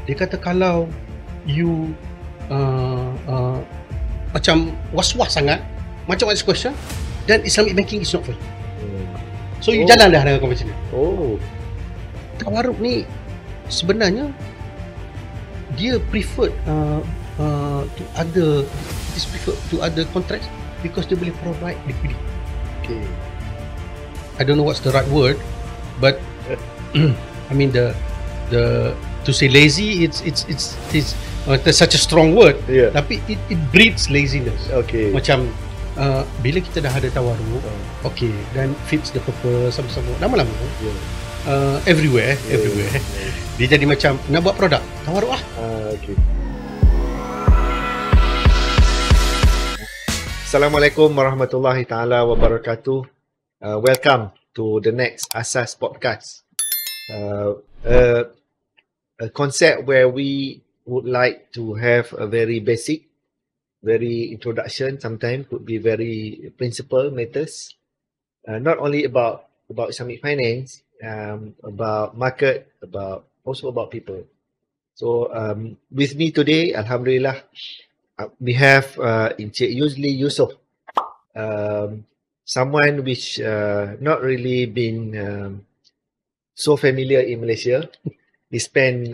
Dia kata kalau you macam was-was sangat, macam ask question, then Islamic banking is not for you. So you jalan dah dengan konvensional. Tawarruk ni sebenarnya dia preferred to other contracts because dia boleh provide liquidity. Okay. I don't know what's the right word, but I mean the to say lazy, it's such a strong word. Yeah. Tapi it breeds laziness. Okay. Macam bila kita dah ada tawarruk, okay, then fits the purpose sama-sama. Lama-lama everywhere. Dia jadi macam nak buat produk, tawarruk lah. Okay. Assalamualaikum warahmatullahi taala wabarakatuh. Welcome to the next Asas Podcast. A concept where we would like to have a very basic, very introduction, sometimes could be very principal matters, not only about Islamic finance, about market, also about people. So with me today, Alhamdulillah, we have Encik Yuzli Yusof, someone which not really been so familiar in Malaysia. He spent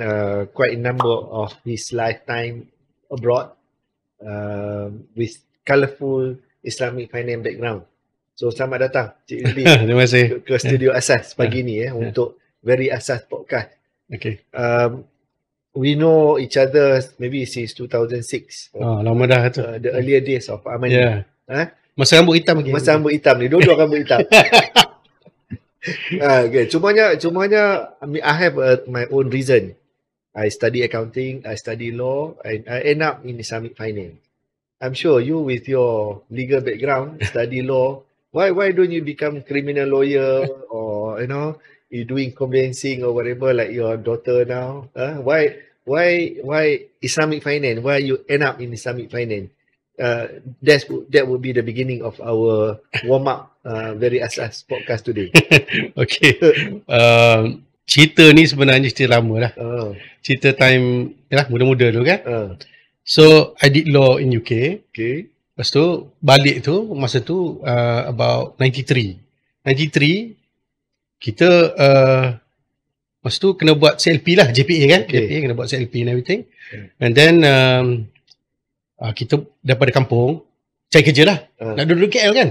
quite a number of his lifetime abroad with colourful Islamic finance background. So selamat datang Cik Yuzli. Terima kasih ke studio Asas pagi ni untuk Very Asas Podcast. Okay. We know each other maybe since 2006. Lama dah tu. The earlier days of Amani. Masa rambut hitam lagi. Masa rambut hitam ni, dua-dua rambut hitam. Okay. Cumanya I mean, I have my own reason. I study accounting, I study law, and I end up in Islamic finance. I'm sure you with your legal background, study law, why don't you become criminal lawyer or you doing conveyancing or whatever like your daughter now? Why Islamic finance? Why you end up in Islamic finance? That would be the beginning of our warm up Very Asas Podcast today. Okay. Cerita ni sebenarnya cerita lama lah. Cerita time muda-muda dulu kan. So I did law in UK. Okay. Lepas tu balik tu masa tu about 93 kita masa tu kena buat CLP lah, JPA kan. JPA kena buat CLP and everything. And then kita daripada kampung cari kerja lah. Nak duduk KL kan.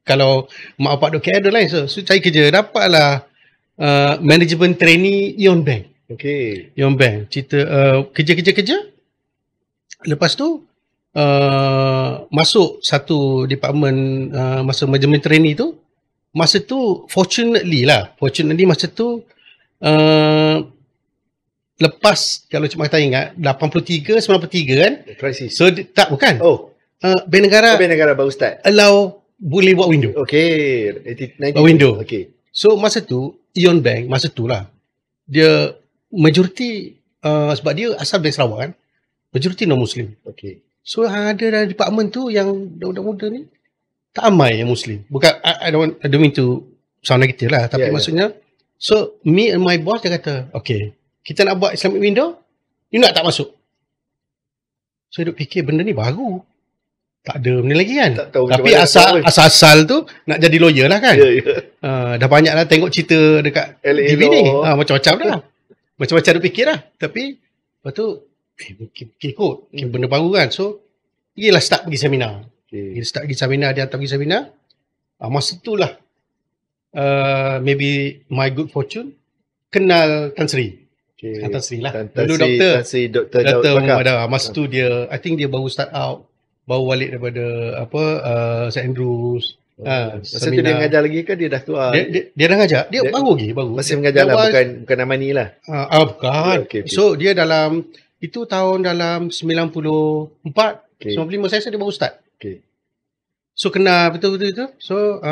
Kalau mak bapak duduk KL ada lain. So cari kerja. Dapatlah management trainee Ion Bank. Okay. Ion Bank. Cerita kerja. Lepas tu masuk satu department masa management trainee tu. Masa tu fortunately masa tu lepas kalau cuma kita ingat 83 93 kan. Crisis. So bukan. Bank Negara baru start. Allow boleh buat window. Okay. 90, window. Okay. So masa tu Ion Bank masa tu lah dia majoriti sebab dia asal dari Sarawak kan. Majoriti non-Muslim. Okay. So ada dalam department tu yang muda ni tak ramai yang Muslim. Bukan I don't mean to sound negative lah, tapi maksudnya so me and my boss dia kata, okay, kita nak buat Islamic window, you nak tak masuk? So duk fikir benda ni baru. Tak ada benda lagi kan. Tapi asal tu nak jadi lawyer lah kan. Dah banyak lah tengok cerita dekat LA TV ni. Macam-macam dah. Macam-macam duk fikir lah. Tapi lepas tu fikir kot, benda baru kan. So pergilah start pergi seminar. Start pergi seminar, dia hantar pergi seminar. Masa tu lah maybe my good fortune kenal Tan Sri. Tan Sri lah. Dulu doktor Muhammad Dawah. Masa tu dia, I think dia baru start out, baru balik daripada St. Andrews. Masa tu dia mengajar lagi ke dia dah keluar? Dia dah mengajar. Dia baru. Masih mengajar lah, bukan Amani lah. Bukan. Okay. So dia dalam, itu tahun dalam 94, 95 saya dia baru start. Okay. So kenal betul-betul itu. So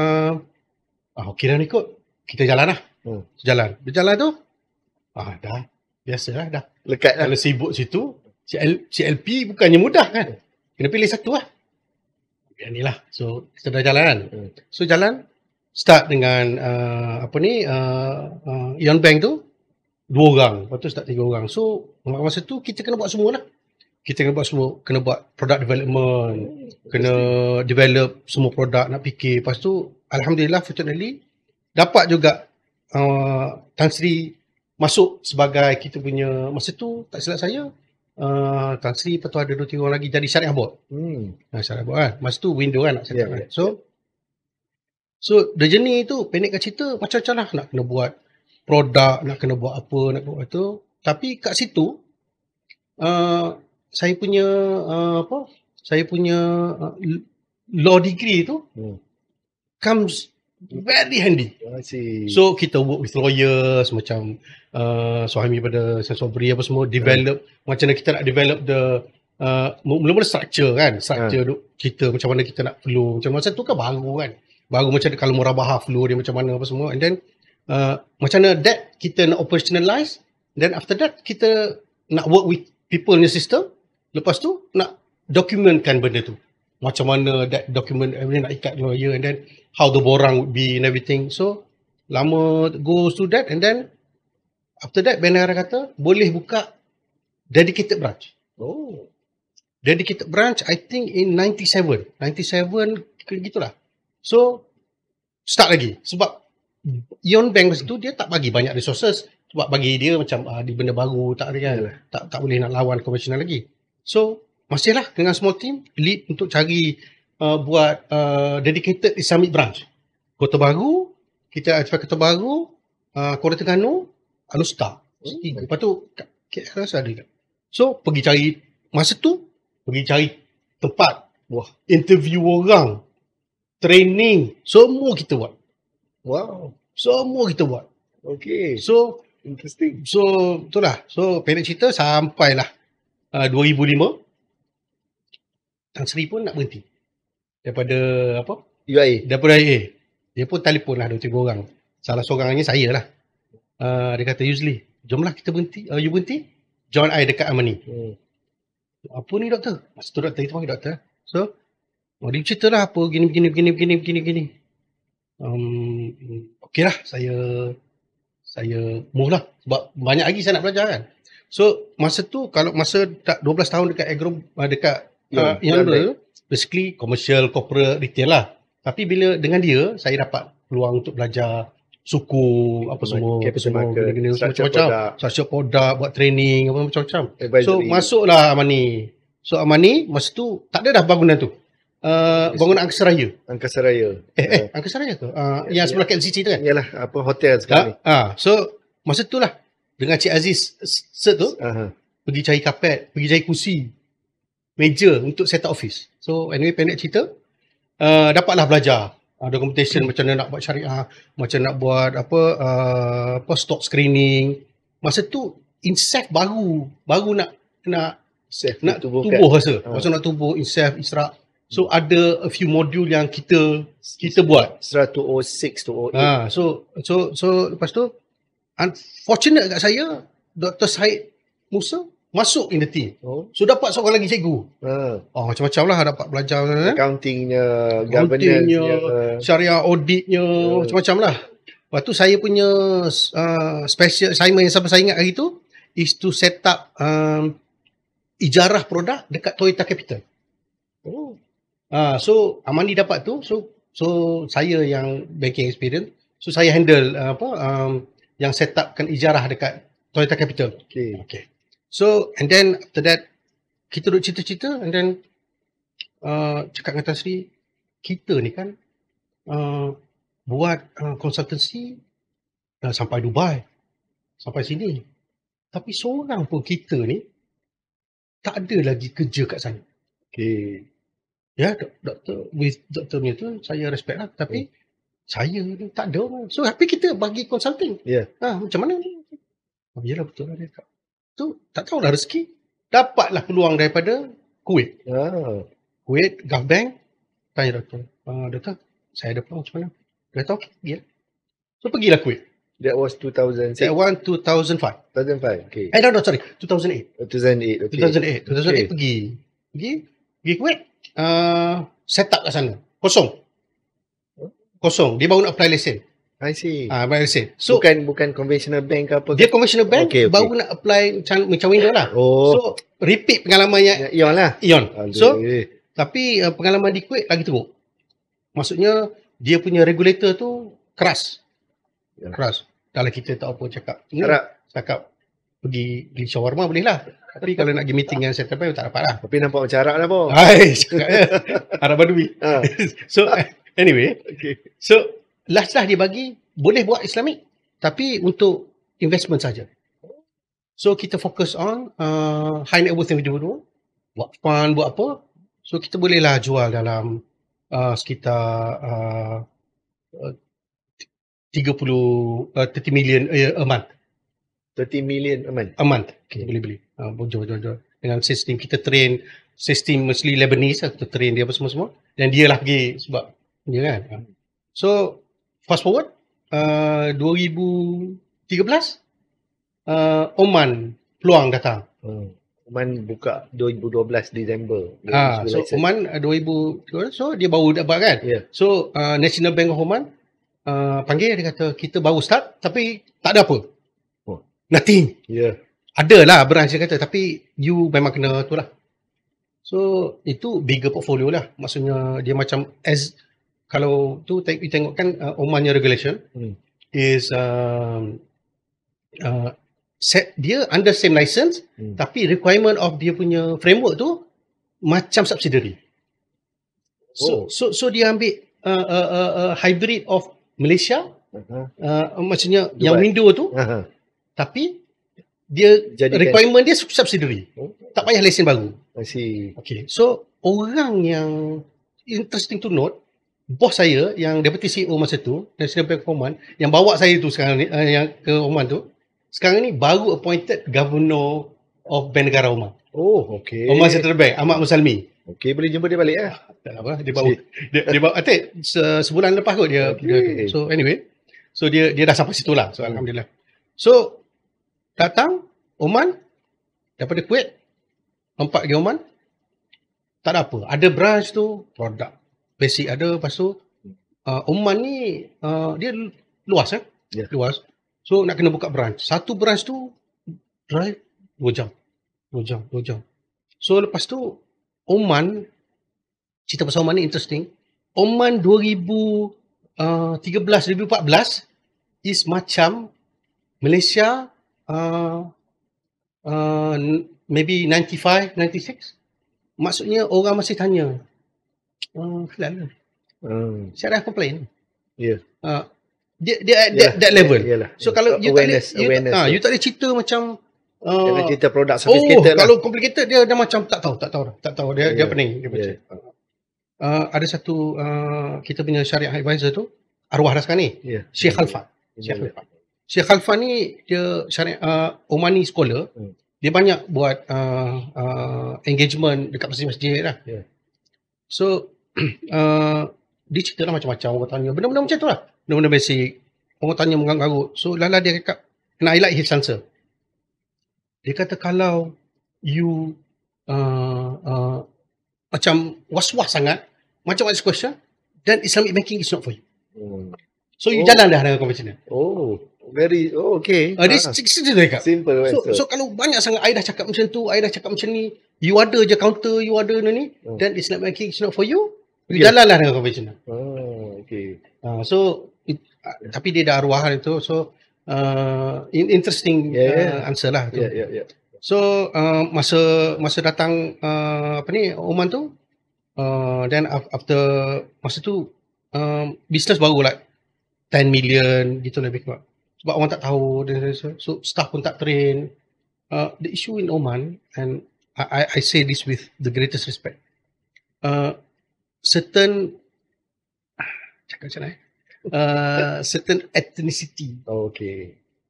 okey dah ni kot. Kita jalan lah. Jalan. Berjalan tu dah biasalah dah. Lekat lah. Kalau sibuk situ CLP bukannya mudah kan. Kena pilih satu lah. Yang ni lah. So kita dah jalan kan. So jalan start dengan Ion Bank tu. 2 orang, lepas tu start 3 orang. So masa tu kita kena buat semua lah. Kita kena buat semua, kena buat product development, kena develop semua produk, nak fikir. Lepas tu alhamdulillah, fortunately dapat juga Tan Sri masuk sebagai kita punya, masa tu tak silap saya, Tan Sri, lepas tu ada 2-3 orang lagi jadi syariah board. Syariah board kan. Masa tu window kan nak set up kan. So the journey tu pendekkan cerita macam-macam lah. Nak kena buat produk, nak kena buat apa, nak buat tu. Tapi kat situ saya punya law degree tu comes very handy. So kita work with lawyers macam Suhaimi pada Sensobri apa semua, develop macam mana kita nak develop the mula-mula structure kan, kita macam mana kita nak flow. Macam masa tu kan baru macam kalau murabahah flow dia macam mana apa semua, and then macam mana that kita nak operationalize, then after that kita nak work with people in the system. Lepas tu nak documentkan benda tu. Macam mana that document nak ikat lawyer, and then how the borang would be and everything. So lama goes to that, and then after that Bandara kata boleh buka dedicated branch. Dedicated branch I think in 97 gitulah. So start lagi sebab Ion Bank masa tu dia tak bagi banyak resources, sebab bagi dia macam di benda baru tak ada kan, tak boleh nak lawan konvensional lagi. So masihlah dengan small team lead untuk cari buat dedicated Islamic branch. Kota Baru, kita sampai Kota Baru, Kuala Terengganu, Alustar. Lepas tu KL rasa ada. So pergi cari, masa tu pergi cari tempat, interview orang, training, semua kita buat. Semua kita buat. So interesting. So itulah. So pendek cerita sampailah 2005 Tan Sri pun nak berhenti daripada UIA. Daripada UIA. Dia pun telefon lah 2-3 orang. Salah seorangnya saya lah. Dia kata, Yuzli, jomlah kita berhenti. You berhenti, join I dekat Amani. Apa ni doktor? Masa tu doktor, kita panggil doktor. So dia cerita lah apa gini. Okey lah, saya move lah. Sebab banyak lagi saya nak belajar kan. So masa tu, kalau masa 12 tahun dekat agro, dekat yang basically commercial, corporate, retail lah. Tapi bila dengan dia, saya dapat peluang untuk belajar suku, apa semua, macam-macam. Structure produk, buat training, apa macam-macam. So masuklah Amani. So Amani masa tu tak ada dah bangunan tu. Bangunan Angkasa Raya. Angkasa Raya tu. Yang sebelah KLCC tu kan? Yalah, apa hotel sekarang ni. So masa tu lah dengan Cik Aziz cert tu, pergi cari kapet, pergi cari kursi, meja untuk set up office. So anyway, pendek cerita, dapatlah belajar documentation, macam mana nak buat syariah, macam nak buat apa stock screening. Masa tu INSAF baru nak tubuh rasa. Masa nak tubuh INSAF, ISRAQ. So ada a few modul yang kita buat. ISRA 206 to 08. So lepas tu unfortunate kat saya, Dr. Syed Musa masuk in the team. So dapat seorang lagi cikgu. Macam-macam lah dapat belajar. Accountingnya, governance-nya, syariah auditnya, macam-macam lah. Lepas tu saya punya special assignment yang sampai saya ingat hari tu is to set up ijarah produk dekat Toyota Capital. So Amani dapat tu. So saya yang banking experience. So saya handle yang set upkan ijarah dekat Toyota Capital. Okay. So and then after that kita duduk cerita-cerita, and then cakap dengan Tan Sri, kita ni kan buat consultancy sampai Dubai, sampai sini. Tapi seorang pun kita ni tak ada lagi kerja kat sana. Ya, doktor punya tu saya respect lah, tapi saya ni tak ada orang. So tapi kita bagi consulting. Macam mana ni? Yalah, betul lah dia. Tu tak tahulah rezeki. Dapatlah peluang daripada Kuwait. Kuwait, Gulf Bank. Tanya doktor. Doktor, saya ada peluang macam mana? Dia tahu, pergi lah. So pergilah Kuwait. That was 2006. That one 2005. 2005, okay. No, sorry. 2008. 2008, okay. 2008 pergi Kuwait. Set up kat sana. Kosong. Dia baru nak apply lesen. I see. By say. So bukan conventional bank ke apa? dia conventional bank Okay. baru nak apply macam window lah. Oh. So repeat pengalaman yang Ion lah. So tapi pengalaman di Kuwait lagi teruk. Maksudnya dia punya regulator tu keras. Keras. Kalau kita tak apa cakap pergi shawarma boleh lah. Tapi kalau nak pergi meeting yang settle plan tak dapat lah. Tapi nampak macam Arab lah pun. Cakap ya. Arab Badui. So anyway. Okay. So last dia bagi boleh buat Islamic tapi untuk investment saja. So kita fokus on high net worth individual, buat fund, buat apa. So kita bolehlah jual dalam sekitar 30 million a month. 30 million a month. A month. Kita boleh beli. Jual. Dengan sistem kita train, sistem mostly Lebanese lah, kita train dia apa semua. Dan dia lah pergi sebab dia kan. So fast forward 2013 Oman peluang datang. Oman buka 2012 Disember. So Oman 2013 so dia baru dapat kan. So National Bank of Oman panggil dia kata kita baru start tapi tak ada apa. Nothing. Ada lah branch dia kata tapi you memang kena tu lah. So itu bigger portfolio lah. Maksudnya dia macam as kalau tu you tengok kan Omannya regulation is dia under same license tapi requirement of dia punya framework tu macam subsidiary. So dia ambil hybrid of Malaysia maksudnya Dubai. Yang window tu tapi dia requirement dia subsidiary. Tak payah lesen baru. I see. Okay. So orang yang interesting to note bos saya yang deputy CEO masa tu National Bank of Oman yang bawa saya tu sekarang ni yang ke Oman tu sekarang ni baru appointed governor of Bank Negara Oman. Okay. Oman Central Bank Ahmad Musalmi. Okay, boleh jumpa dia balik lah. Tak apa, dia bawa I think sebulan lepas kot dia. So anyway, so dia dah sampai situ lah. So alhamdulillah. So datang Oman daripada Kuwait nampak pergi Oman tak ada apa. Ada branch tu produk basic ada. Lepas tu Oman ni dia luas luas. So nak kena buka branch. Satu branch tu drive 2 jam. So lepas tu Oman, cerita pasal Oman ni interesting. Oman 2013-2014 is macam Malaysia maybe 95, 96. Maksudnya orang masih tanya halal lah. Saya dah complain. Dia that level. So kalau you tak boleh cerita macam jangan cerita produk sophisticated lah. Kalau complicated dia dah macam tak tahu dia pening dia baca. Ada satu kita punya syariah advisor tu arwah dah sekarang ni. Sheikh Khalfan. Sheikh Khalfan ni dia syariah Omani scholar. Dia banyak buat engagement dekat masjid-masjid lah. So dia cerita lah macam-macam. Orang tanya benda-benda macam tu lah. Benda-benda basic. Orang tanya mengarut-garut. So lala dia cakap, and I like his answer. Dia kata kalau you macam was-was sangat, macam ask question, then Islamic banking is not for you. So you jalan dah dengan konvensional. Okay. Dia cerita dia cakap. Simple. So kalau banyak sangat I dah cakap macam tu, I dah cakap macam ni, you ada je counter, you ada ni, then Islamic banking is not for you. You jalan lah dengan konvensional. Okay. So tapi dia dah arwah itu. So interesting answer lah tu. So masa datang Oman tu then after masa tu business baru like 10 million gitu lebih kurang. Sebab orang tak tahu, so staff pun tak train. The issue in Oman, and I say this with the greatest respect, certain certain ethnicity.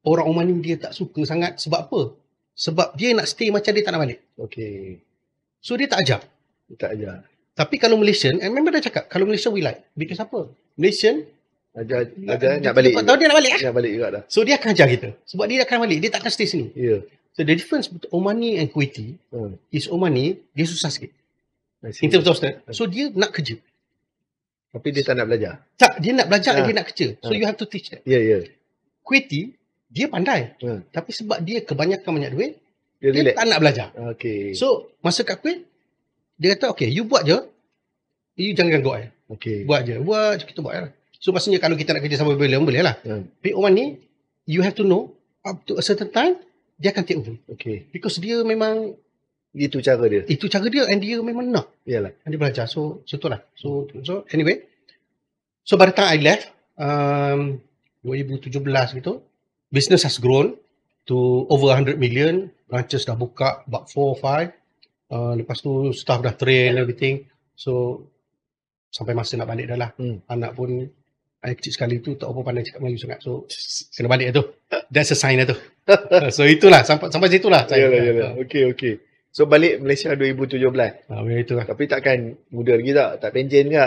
Orang Oman ni dia tak suka sangat. Sebab apa? Sebab dia nak stay macam dia tak nak balik. So dia tak ajar. Tapi kalau Malaysian, and member dah cakap, kalau Malaysian we like. Because apa? Malaysian ajar nak balik. Tahu dia nak balik. Nak balik juga dah. So dia akan ajar kita. Sebab dia akan balik. Dia tak akan stay sini. So the difference between Omani and Kuwaiti is Omani dia susah sikit. In terms of stand. So dia nak kerja. Tapi dia tak nak belajar. Tak, dia nak belajar dan dia nak kerja. So you have to teach that. Ya. Kuiti, dia pandai. Tapi sebab dia kebanyakan banyak duit, Dia dia relax. tak nak belajar. Okay. So, masa kat Kuit, dia kata, okay, you buat je. You jangan ganggu I. Okay. Buat je. Kita buat lah. So, maksudnya kalau kita nak kerja sama bila boleh lah. Tapi orang ni, you have to know, up to a certain time, dia akan take over. Okay. Because dia memang, Itu cara dia. itu cara dia and dia memang nak. Yalah. And dia belajar. So itulah. So anyway. So, by the time I left, 2017 gitu, business has grown to over 100 million. Branches dah buka, about 4 or 5. Lepas tu, staff dah train and everything. So, sampai masa nak balik dah lah. Anak pun, saya kecil sekali tu, tak apa pandai cakap Melayu sangat. So, kena balik tu. That's a sign lah tu. So, itulah. Sampai situlah. Yalah. Okay. So, balik Malaysia 2017. Itulah. Tapi takkan muda lagi tak? Tak penjen ke?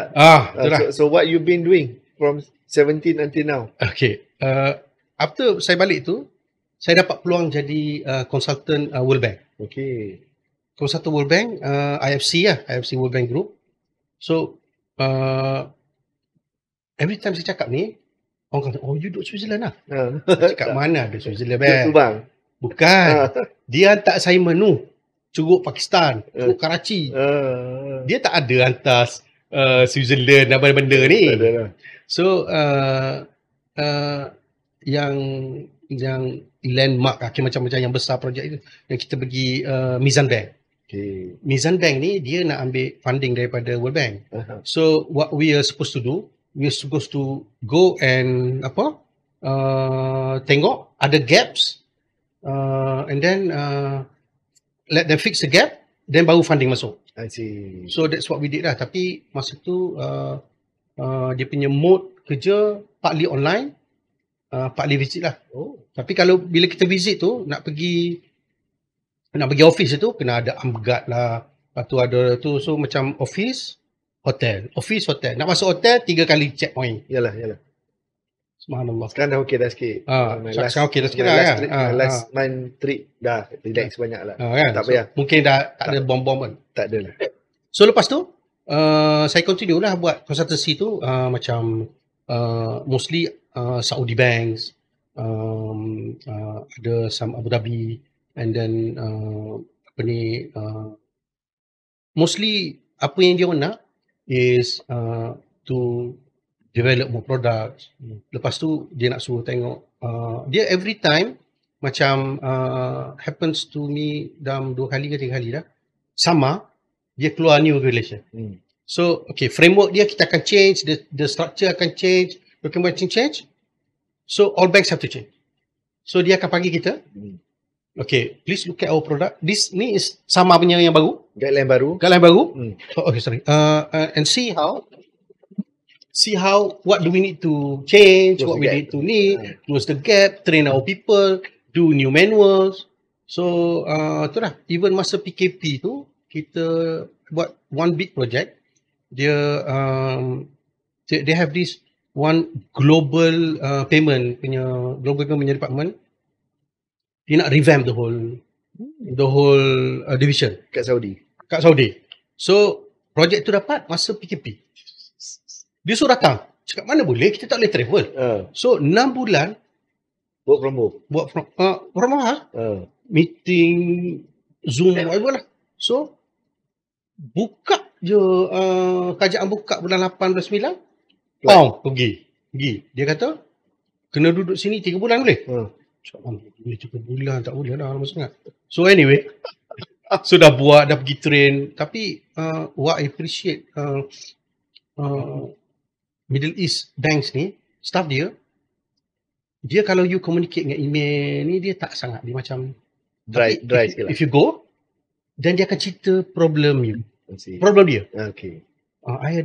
Itulah. So, what you been doing from 17 until now? Okay. After saya balik tu, saya dapat peluang jadi consultant World Bank. Okay. Consultant World Bank, IFC lah. IFC World Bank Group. So, every time saya cakap ni, orang kata, oh you duduk Switzerland lah. Saya cakap, mana ada Switzerland Bank? Subang. Bukan. Dia hantar assignment tu. Curug Pakistan, curug Karachi. Dia tak ada hantar Switzerland dan benda-benda ni. Tak ada lah. So, yang landmark macam-macam yang besar projek itu yang kita pergi Mizan Bank. Okay. Mizan Bank ni dia nak ambil funding daripada World Bank. So what we are supposed to do, we are supposed to go and tengok ada gaps and then let them fix the gap, then baru funding masuk. I see. So that's what we did lah. Tapi masa tu dia punya mode kerja partly online, partly visit lah. Tapi kalau bila kita visit tu nak pergi office tu kena ada amgat lah. Lepas tu ada tu, so macam office hotel. Nak masuk hotel 3 kali checkpoint. Yalah. Subhanallah. Sekarang dah okey dah sikit. Sekarang okey dah sikit lah kan. Last month trip dah relax banyak lah. Kan? Tak payah. Mungkin dah tak ada bom-bom kan. Tak ada lah. So lepas tu saya continue lah buat consultancy tu macam mostly Saudi banks, ada some Abu Dhabi, and then mostly apa yang dia nak is to develop more products. Lepas tu dia nak suruh tengok dia every time macam happens to me dalam 2 kali ke 3 kali dah sama, dia keluar new regulation. So okay, framework dia kita akan change, the structure akan change, documentation change. So all banks have to change. So dia akan panggil kita, okay, please look at our product. Ni is sama punya yang baru, Guideline baru. Okay, sorry. And see how what do we need to change, Close what the we gap. need to close the gap, train our people, do new manuals. So itulah, even masa PKP tu kita buat one big project. Dia they have this one global payment punya department. Dia nak revamp the whole division Kat Saudi. So projek tu dapat masa PKP. Dia suruh datang. Cakap mana boleh, kita tak boleh travel. So 6 bulan Work from home. buat from rumah, meeting, Zoom, whatever lah. So buka je kerajaan buka bulan 8 bulan 9. Pergi. Dia kata kena duduk sini 3 bulan boleh? Cakap mana boleh 3 bulan, tak boleh lah lama sangat. So anyway, so dah buat, dah pergi train. Tapi what I appreciate Middle East banks ni, staff dia kalau you communicate dengan email ni, dia tak sangat, dia macam Dry sikit lah. if you go, then dia akan cerita problem you. Problem dia. Okay. Saya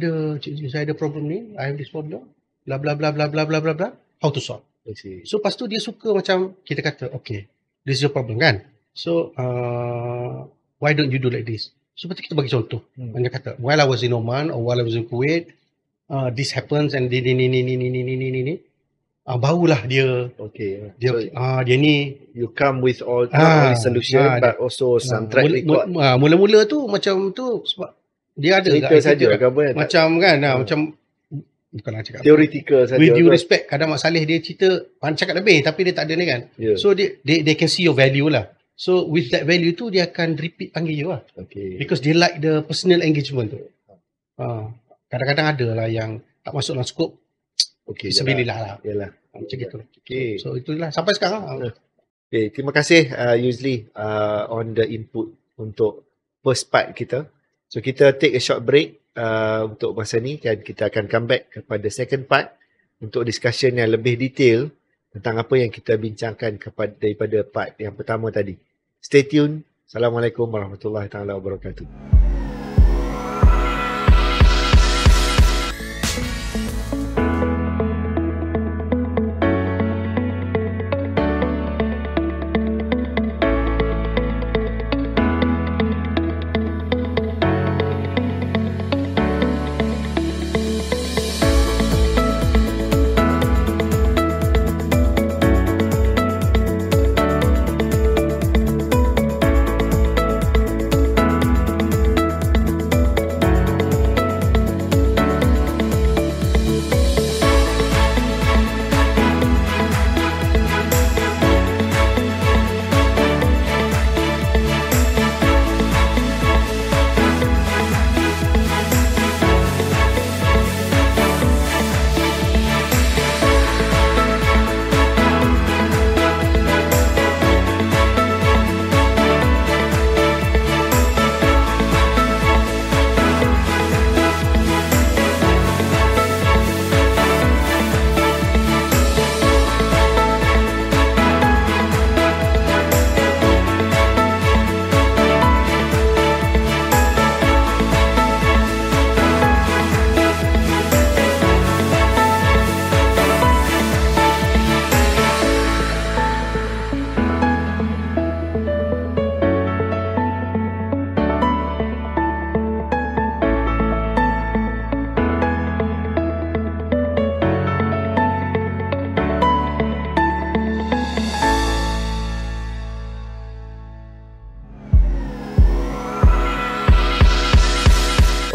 ada problem ni, I have this problem, bla bla bla bla bla bla bla bla, how to solve. So lepas tu dia suka macam kita kata, okay, this is your problem kan, so why don't you do like this. So lepas tu kita bagi contoh. Dia kata, while I was in Oman or while I was in Kuwait, this happens and ni. Barulah dia dia ni you come with all not only solution but also some track record. Mula-mula tu macam tu sebab dia ada cerita saja ke apa, macam kan macam bukanlah cakap theoretical saja. with due respect, kadang Mak Saleh dia cerita cakap lebih tapi dia tak ada ni kan. So they can see your value lah. So with that value tu dia akan repeat panggil you lah. Because they like the personal engagement tu. Kadang-kadang ada lah yang tak masuk dalam skop. Sebililah lah. Yalah. Macam gitu. So itulah sampai sekarang. Terima kasih Yusli on the input untuk first part kita. So kita take a short break untuk masa ni, dan kita akan come back kepada second part untuk discussion yang lebih detail tentang apa yang kita bincangkan daripada part yang pertama tadi. Stay tune. Assalamualaikum warahmatullahi taala wabarakatuh.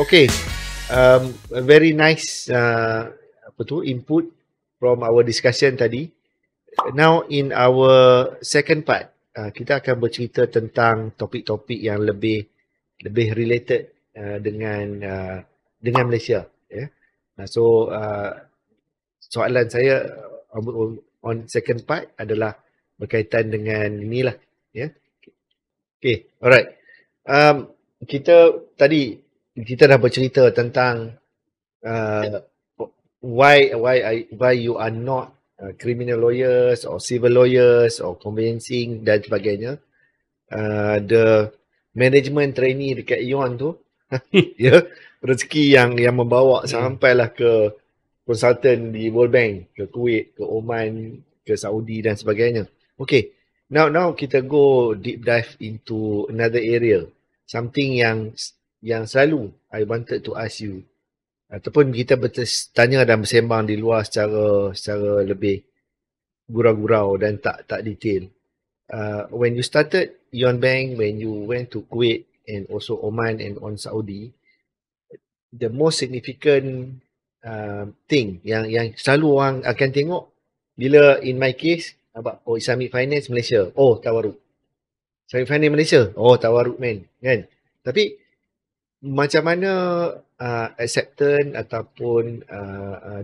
Okay, a very nice input from our discussion tadi. Now in our second part, kita akan bercerita tentang topik-topik yang lebih related dengan Malaysia. So soalan saya on second part adalah berkaitan dengan inilah. Okay, alright. Kita dah bercerita tentang why you are not criminal lawyers or civil lawyers or conveyancing dan sebagainya. The management trainee dekat Ion tu rezeki yang membawa sampailah ke consultant di World Bank, ke Kuwait, ke Oman, ke Saudi dan sebagainya. Okay, now kita go deep dive into another area, something yang selalu I wanted to ask you, ataupun kita tanya dan bersembang di luar secara lebih gurau-gurau dan tak detail. When you started Ion Bank, when you went to Kuwait and also Oman and on Saudi, the most significant thing yang selalu orang akan tengok bila in my case about Islamic Finance Malaysia, Tawarruk. Islamic Finance Malaysia, Tawarruk man, kan? Tapi macam mana acceptance ataupun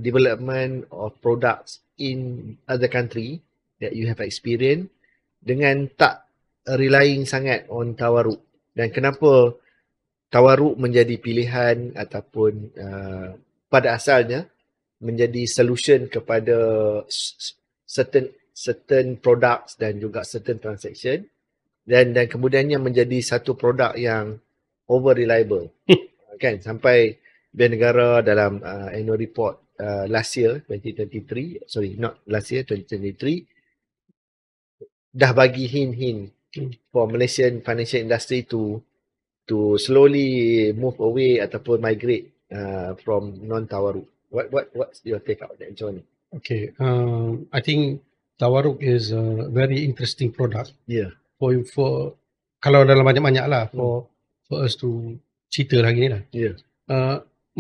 development of products in other country that you have experienced dengan tak relying sangat on Tawarruk, dan kenapa Tawarruk menjadi pilihan ataupun pada asalnya menjadi solution kepada certain products dan juga certain transaction, dan kemudiannya menjadi satu produk yang over reliable. Kan, sampai Bank Negara dalam annual report last year 2023, sorry not last year 2023, dah bagi hint for Malaysian financial industry to slowly move away ataupun migrate from non-Tawarruk. What's your take out that, Johnny? Okay, I think Tawarruk is a very interesting product. Yeah. For kalau dalam banyak-banyak lah for us to cerita lagi ni lah. Yeah.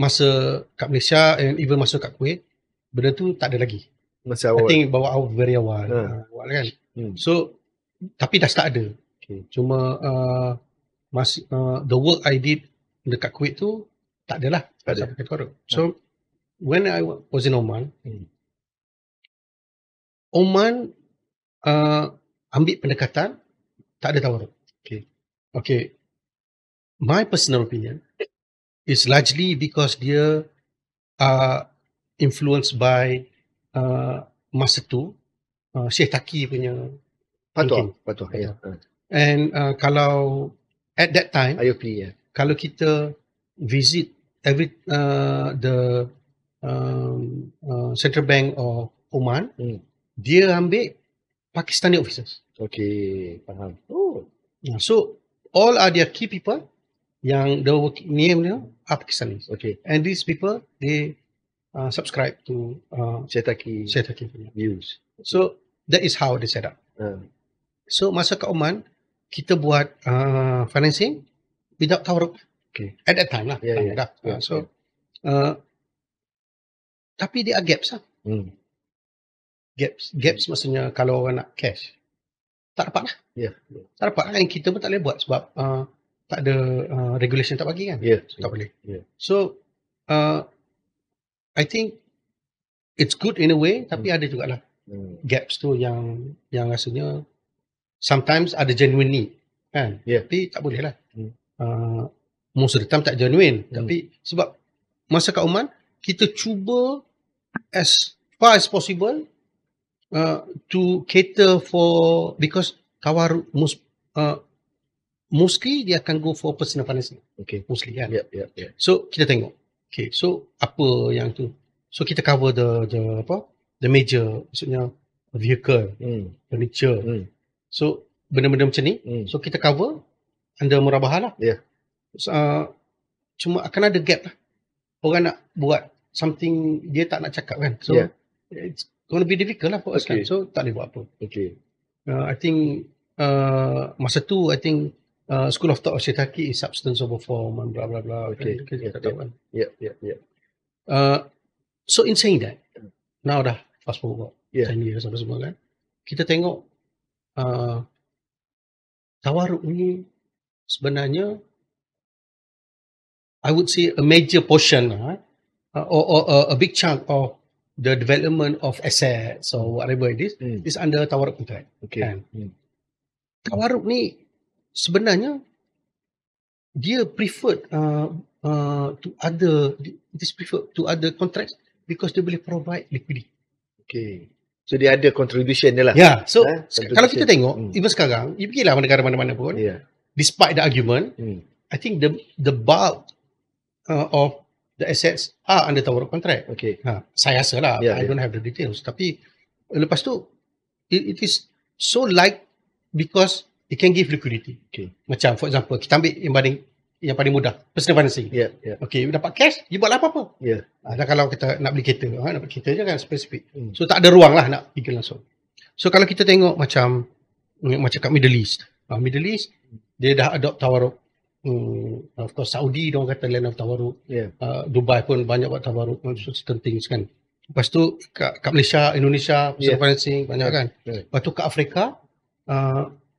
masa kat Malaysia and even masa kat Kuwait, benda tu tak ada lagi. Masa I awal. think bawa awal very awal. Ha. Awal kan. Hmm. So tapi dah start ada. Okay. Cuma the work I did dekat Kuwait tu tak adalah. Tak ada. Sampai korup. So when I was in Oman, Oman ambil pendekatan tak ada tawaruk. Okay. My personal opinion is largely because dia influenced by masa tu Syekh Taki punya thinking. Patuah. Ya. And kalau at that time, IOP ya. kalau kita visit every the Central Bank of Oman, dia ambil Pakistani officers. Okay, faham. So all are their key people yang the working name dia are Pakistanis. Okay. And these people they subscribe to Syekh Taki Syekh Taki punya. views. So that is how they set up. So masa kat Oman kita buat financing without tawaruk. Okay. At that time lah. Yeah. So tapi dia gaps lah. Gaps maksudnya kalau orang nak cash tak dapat lah. Tak dapat kan, kita pun tak boleh buat sebab tak ada regulation tak bagi kan. Tak boleh. So I think it's good in a way, tapi ada jugalah gaps tu yang rasanya sometimes ada genuine need kan. Tapi tak boleh lah. Most of the time tak genuine. Tapi sebab masa kat Oman kita cuba as far as possible to cater for, because tawaruk mostly dia akan go for personal financing. Mostly kan. So kita tengok. Okay, so apa yang tu? So kita cover the major, maksudnya vehicle, furniture. So benda-benda macam ni. So kita cover under murabaha lah. Cuma akan ada gap lah. Orang nak buat something dia tak nak cakap kan. So it's going to be difficult lah for us kan. So tak boleh buat apa. I think masa tu I think School of Thought of Syekh Taki is substance over form and blah blah blah. Kita tahu kan. So in saying that, now dah fast forward 10 years apa semua kan. Kita tengok tawaruk ni sebenarnya I would say a major portion or a big chunk of the development of assets or whatever it is under tawaruk contract. Kan? Tawaruk ni sebenarnya dia preferred to other contracts because dia boleh provide liquidity. So dia ada contribution dia lah. So kalau kita tengok even sekarang, you pergilah negara mana-mana pun, despite the argument, I think the bulk of the assets are under tawaruk contract. Saya rasa lah, I don't have the details. Tapi lepas tu it is so light because it can give liquidity. Macam for example, kita ambil yang paling mudah, personal financing. Okay, dapat cash, you buat apa-apa. Dan kalau kita nak beli kereta, nak beli kereta je kan spesifik. So tak ada ruang lah nak pergi langsung. So kalau kita tengok macam kat Middle East, dia dah adopt tawaruk. Of course Saudi diorang kata land of tawaruk. Dubai pun banyak buat tawaruk, certain things kan. Lepas tu kat Malaysia, Indonesia, personal financing banyak kan. Lepas tu kat Afrika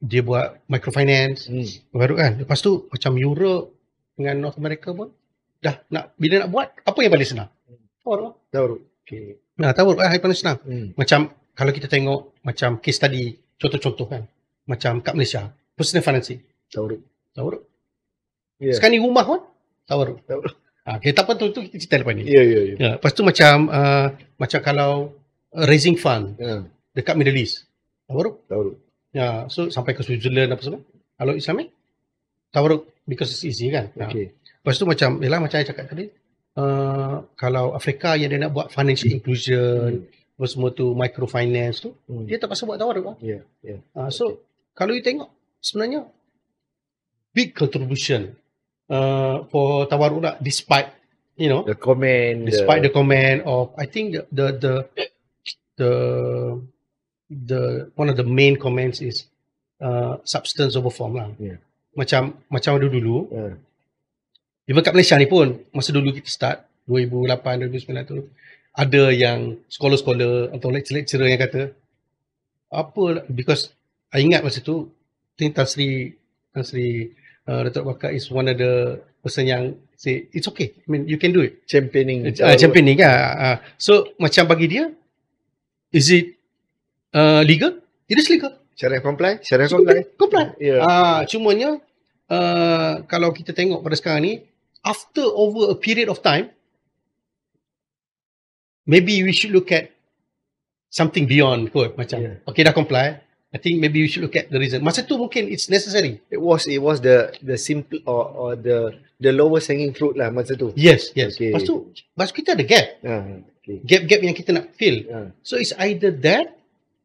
dia buat microfinance baru kan. Lepas tu macam Europe dengan North America pun dah bila nak buat apa yang paling senang? Tawaruk. Tawaruk lah paling senang. Macam kalau kita tengok macam case tadi, contoh-contoh kan. Macam kat Malaysia, personal financing tawaruk. Sekarang ni rumah pun tawaruk. Okay, tak apa tu kita cerita lepas ni. Lepas tu macam kalau raising fund dekat Middle East, tawaruk. So sampai ke Switzerland apa semua. Kalau Islamic tawaruk because it's easy kan. Lepas tu macam macam saya cakap tadi, kalau Afrika yang dia nak buat financial inclusion, apa semua tu microfinance tu, dia terpaksa buat tawaruk lah. So kalau you tengok sebenarnya big contribution for tawaruk lah, despite the comment, the comment of, I think the one of the main comments is substance over form lah. Macam dulu even kat Malaysia ni pun, masa dulu kita start, 2008, 2009 tu, ada yang scholar-scholar atau lecturer-lecturer yang kata, apa, because I ingat masa tu, Tan Sri Datuk Bakar is one of the person yang say, it's okay, I mean, you can do it. Championing. Championing kan. So, macam bagi dia, is it legal? It is legal. Syariah comply? Syariah comply? Comply. Yeah. Cumanya, kalau kita tengok pada sekarang ni, after over a period of time, maybe we should look at something beyond kot. Macam, okay dah comply, I think maybe we should look at the reason. Masa tu mungkin it's necessary. It was the simple or the lowest hanging fruit lah masa tu. Yes. Okay. Lepas tu kita ada gap. Okay. Gap yang kita nak fill. So it's either that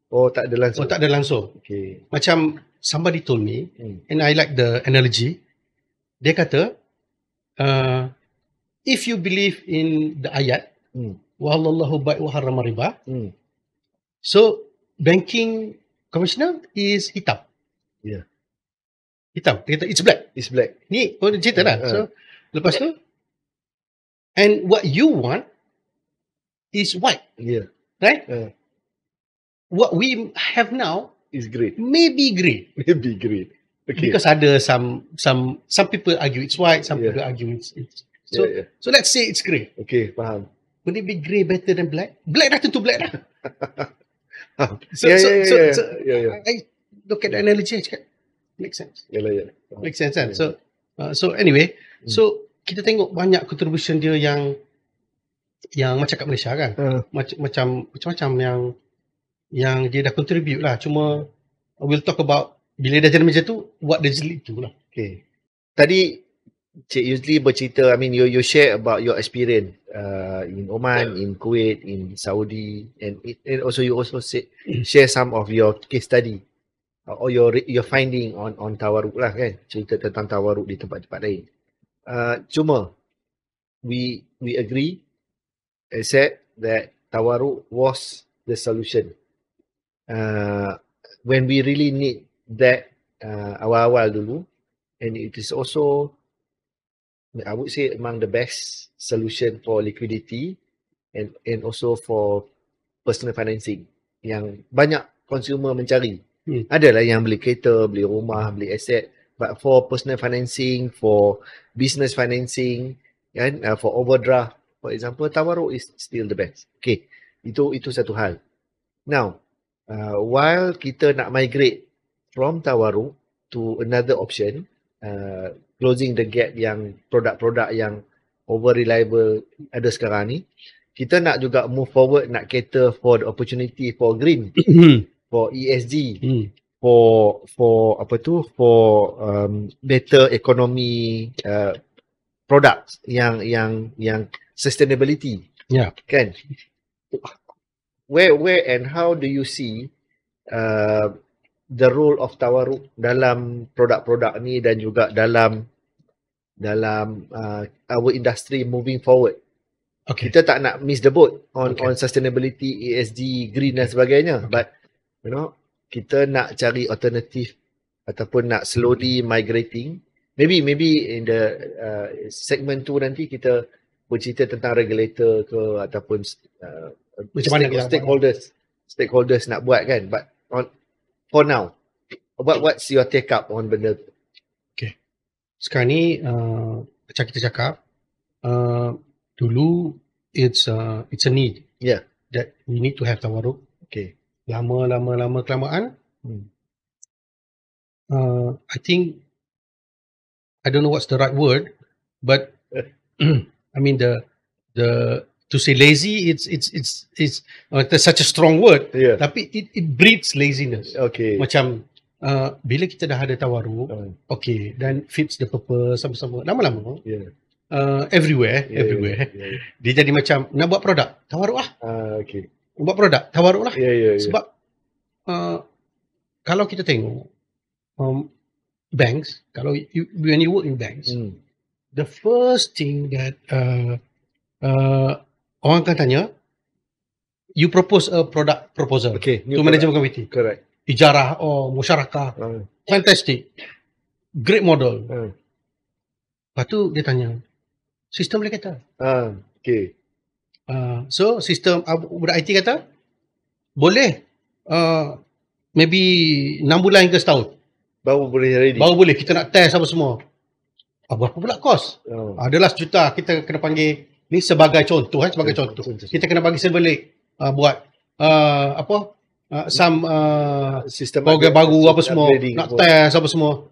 tak ada langsung. Okay. Macam somebody told me, and I like the analogy. Dia kata, if you believe in the ayat, wahallallahu bai' wa harrama riba, so banking commissioner is hitam. Yeah. Hitam. Dia kata it's black. It's black. Ni cerita lah. So lepas tu, and what you want is white. Yeah. Right? What we have now is grey. Maybe grey. Okay. Because ada some people argue it's white, some people argue it's so let's say it's grey. Okay, faham. Would it be grey better than black? Black dah tentu black dah. So I look at the analogy, I cakap, makes sense. Makes sense kan? So anyway, so kita tengok banyak contribution dia yang macam kat Malaysia kan. Macam-macam yang dia dah contribute lah. Cuma we'll talk about bila dah jadi macam tu, what does it lead to lah. Okay. Tadi Cik Yusli bercerita, I mean you share about your experience in Oman, in Kuwait, in Saudi, and also you also share some of your case study or your finding on tawarruk lah kan, cerita tentang tawarruk di tempat-tempat lain. Cuma we agree, accept that tawarruk was the solution when we really need that awal-awal dulu, and it is also, I would say, among the best solution for liquidity and also for personal financing yang banyak consumer mencari. Adalah yang beli kereta, beli rumah, beli aset, but for personal financing, for business financing, kan, for overdraft, for example, tawarruk is still the best. Okay, itu satu hal. Now, while kita nak migrate from tawarruk to another option, closing the gap yang produk-produk yang over reliable ada sekarang ni, kita nak juga move forward, nak cater for the opportunity for green, for ESG, for better economy products yang sustainability. Kan? Where and how do you see the role of tawarruk dalam produk-produk ni dan juga dalam our industry moving forward? Okay. Kita tak nak miss the boat on sustainability, ESG, green dan sebagainya, but you know, kita nak cari alternative ataupun nak slowly migrating. Maybe in the segment tu nanti kita bercerita tentang regulator ke ataupun macam mana stakeholders nak buat kan, but for now, what's your take up on benda tu? Okay. Sekarang ni, macam kita cakap, dulu it's a need. Yeah. That we need to have tawarruk. Okay. Lama kelamaan. I think, I don't know what's the right word, but I mean the to say lazy, it's such a strong word. Yeah. Tapi it breeds laziness. Okay. Macam bila kita dah ada tawarruk, okay, dan fits the purpose sama-sama. Lama-lama, everywhere. Dia jadi macam nak buat produk, tawarruk lah. Okay. Buat produk, tawarruk lah. Sebab kalau kita tengok banks, kalau when you work in banks, the first thing that orang akan tanya, you propose a product proposal to management committee. Correct. Ijarah musyarakah. Fantastic. Great model. Lepas tu dia tanya, sistem boleh kata. Okay. So sistem budak IT kata boleh maybe 6 bulan hingga setahun Baru boleh ready. baru boleh kita nak test apa semua. Berapa pula kos? Adalah $1 juta. Kita kena panggil ni sebagai contoh sebagai contoh. Kita kena bagi balik buat some Sistem program baru apa semua, upgrading nak test apa semua.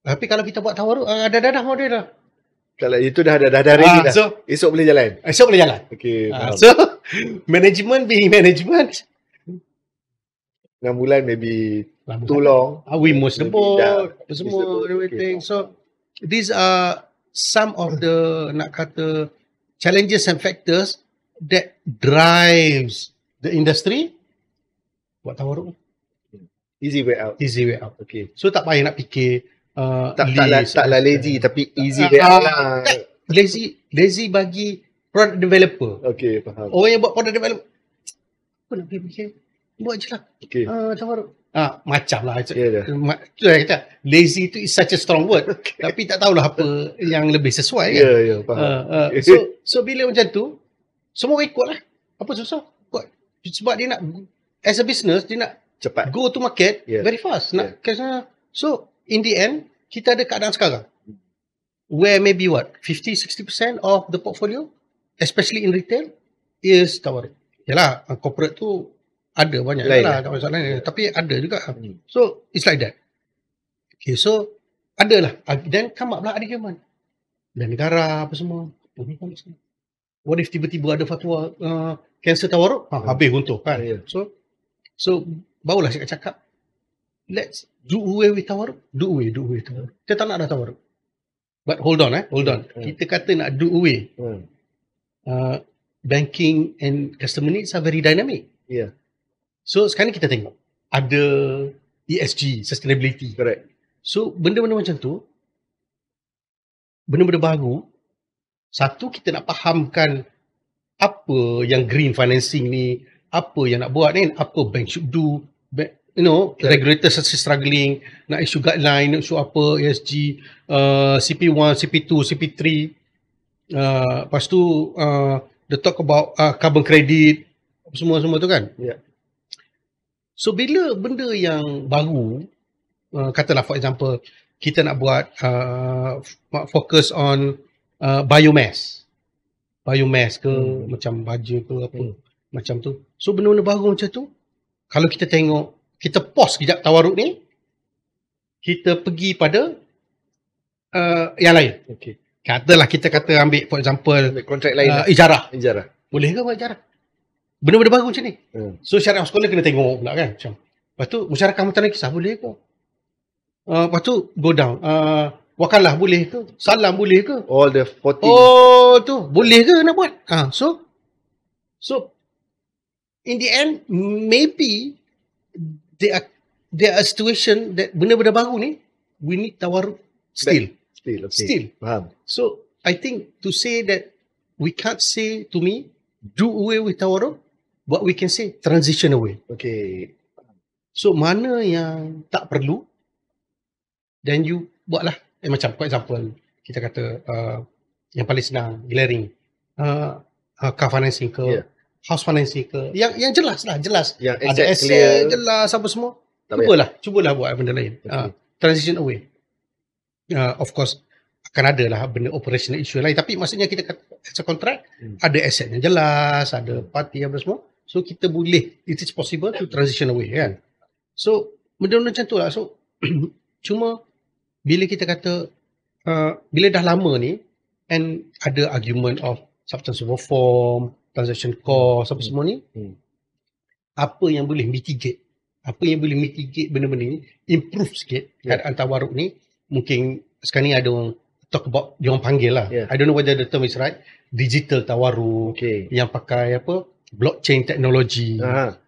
Tapi kalau kita buat tawaruk ada dah model dah. Kalau itu dah ready dah. So Esok boleh jalan. esok boleh jalan. Okay. So management being management 6 bulan maybe too long. we must the Maybe board dah apa semua miss the board. everything. So these are some of the nak kata challenges and factors that drives the industry buat tawaruk. Easy way out. Easy way out. Okay. So tak payah nak fikir Taklah lazy tapi easy way out lah. lazy bagi product developer. Okay, faham. Orang yang buat product developer apa nak fikir, buat je lah. Okay. Tawaruk. Macam lah. Ya dah. Tu saya kata, lazy tu is such a strong word. Tapi tak tahulah apa yang lebih sesuai kan. Ya, faham. So bila macam tu, semua orang ikut lah. Apa susah? Buat. Sebab dia nak, as a business, dia nak Cepat. go to market very fast. Nak ke sana. So, in the end, kita ada keadaan sekarang. Where maybe 50-60% of the portfolio, especially in retail, is tawaruk. Yalah, corporate tu ada banyak lah tak masalah ni. Tapi ada juga. So, it's like that. Okay, so, adalah. Then come up lah argument. Dan negara apa semua. What if tiba-tiba ada fatwa cancel tawaruk? Habis untuk kan. So, barulah saya cakap, let's do away with tawaruk. Do away with tawaruk. Kita tak nak ada tawaruk. But hold on. Kita kata nak do away. Banking and customer needs are very dynamic. Yeah. So sekarang kita tengok ada ESG, sustainability. Correct. So benda-benda macam tu, benda-benda baru, satu kita nak fahamkan apa yang green financing ni, apa yang nak buat ni, apa bank should do. Regulators are struggling, nak issue guideline, nak issue apa, ESG, CP1, CP2, CP3. Lepas tu, the talk about carbon credit, semua-semua tu kan. Yeah. So, bila benda yang baru, katalah for example, kita nak buat focus on biomass ke, macam baja ke apa, macam tu. So, benda-benda baru macam tu, kalau kita tengok, kita pause kejap tawaruk ni, kita pergi pada yang lain. Okay. Katalah kita ambil for example Kontrak lain ijarah. Ijarah. Boleh ke buat ijarah? Benda-benda baru macam ni. So syariah sekolah kena tengok pula kan. Macam. Lepas tu musyarakah mutanan kisah boleh ke? Lepas tu go down. Wakalah boleh ke? Salam boleh ke? All the 14. Oh tu boleh ke nak buat? So in the end maybe there are situation that benda-benda baru ni we need tawaruk still. Okay. Still. Faham. So I think to say that we can't say to me do away with tawaruk, but we can say transition away. Okay. So mana yang tak perlu, then you buatlah. Macam for example kita kata yang paling senang glaring car financing ke, house financing ke, yang jelas lah, jelas. Yang ada asset jelas apa semua. Cubalah buat benda lain. Transition away. Of course akan ada lah benda operational issue lain, tapi maksudnya kita kata as a contract ada asset yang jelas, ada party apa semua, so kita boleh, it is possible to transition away kan. So benda-benda macam tu lah. So cuma bila kita kata bila dah lama ni and ada argument of substance reform, transaction cost apa semua ni, apa yang boleh mitigate benda-benda ni, improve sikit keadaan tawaruk ni. Mungkin sekarang ni ada orang talk about, dia orang panggil lah, I don't know whether the term is right, digital tawaruk, yang pakai apa, blockchain technology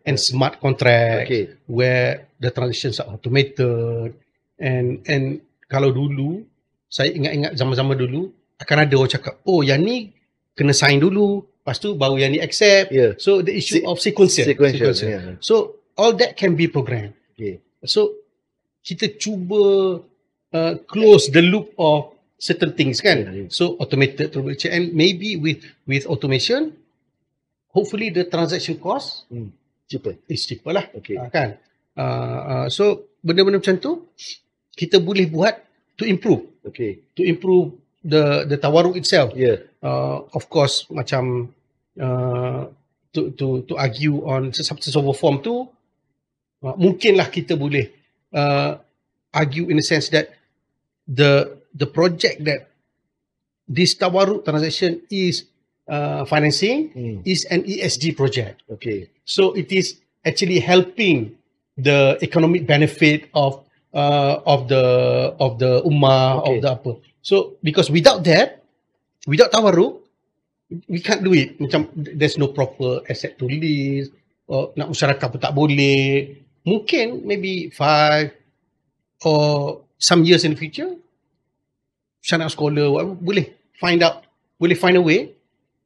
and smart contract, where the transactions are automated. And kalau dulu saya ingat-ingat zaman-zaman dulu akan ada orang cakap, oh yang ni kena sign dulu, lepas tu baru yang ni accept. So the issue of sequential. So all that can be programmed. So kita cuba close the loop of certain things kan. Yeah. So automated transaction, and maybe with automation, hopefully the transaction cost Cheaper. is cheaper lah. Okay. Kan. So benda-benda macam tu kita boleh buat to improve the tawaruk itself. Yeah. Of course macam to argue on substance over form tu, mungkinlah kita boleh argue in the sense that the project that this tawaruk transaction is financing is an ESG project. Okay. So it is actually helping the economic benefit of the ummah, of the apa. So because without tawaruk, we can't do it. Macam there's no proper asset to release, nak musyarakah pun tak boleh. Mungkin maybe 5 or some years in the future, Syariah scholar boleh find a way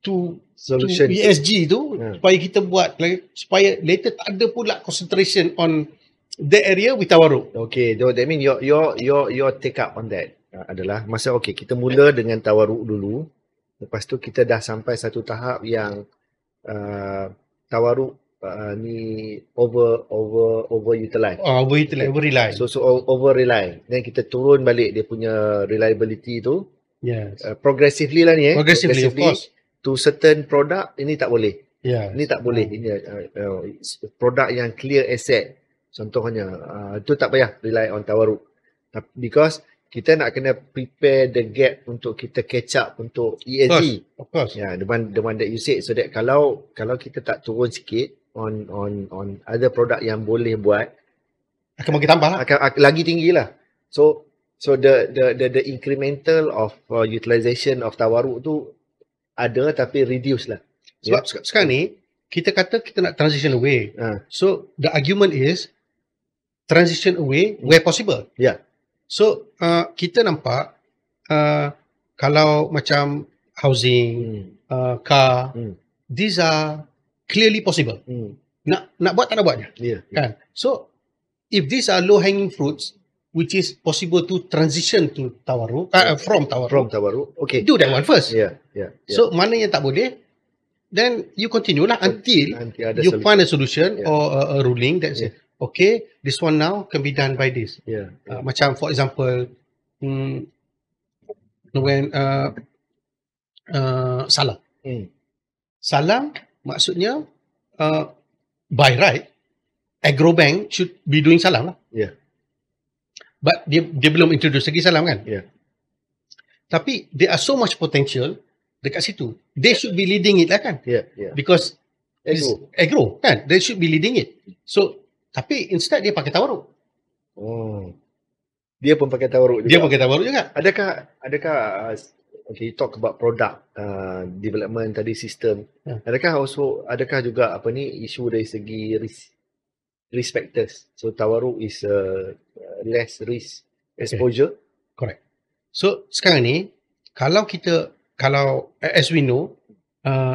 to Solution. ESG tu, supaya kita buat, supaya later tak ada pula concentration on that area with tawaruk. Okay, that mean your take up on that adalah masa kita mula dengan tawaruk dulu, lepas tu kita dah sampai satu tahap yang tawaruk ni over utilize. Over rely. So over rely. Then kita turun balik dia punya reliability tu. Yes. Progressively lah ni Progressively, of course. To certain product ini tak boleh. Yeah. Ini tak boleh. Ini produk yang clear asset. Contohnya itu tak payah rely on tawaruk. Because kita nak kena prepare the gap untuk kita catch up untuk ESG. Of course. Yeah, the one that you said, so that kalau kita tak turun sikit on other product yang boleh buat, akan makin tambah lah. akan lagi tinggi lah. So the incremental of utilization of tawaruk tu ada tapi reduce lah. Sebab sekarang ni kita kata kita nak transition away. So the argument is transition away where possible. Yeah. So kita nampak kalau macam housing, car, these are clearly possible. Nak buat tak nak buatnya. Kan? So if these are low hanging fruits which is possible to transition to tawaruk, from tawaruk. Okay. Do that one first. Yeah. So mana yang tak boleh, then you continue lah until you find a solution or a ruling that says, okay, this one now can be done by this. Macam for example, when salam. Salam maksudnya by right, Agrobank should be doing salam lah. But dia belum introduce lagi salam kan? Tapi there are so much potential dekat situ. They should be leading it lah kan? Because agro kan? They should be leading it. So tapi instead dia pakai tawaruk. Dia pun pakai tawaruk juga. Dia pakai tawaruk juga. Adakah okay, you talk about product development tadi, system. Adakah juga isu dari segi risk factors. So tawaruk is less risk exposure. Correct. So sekarang ni kalau as we know,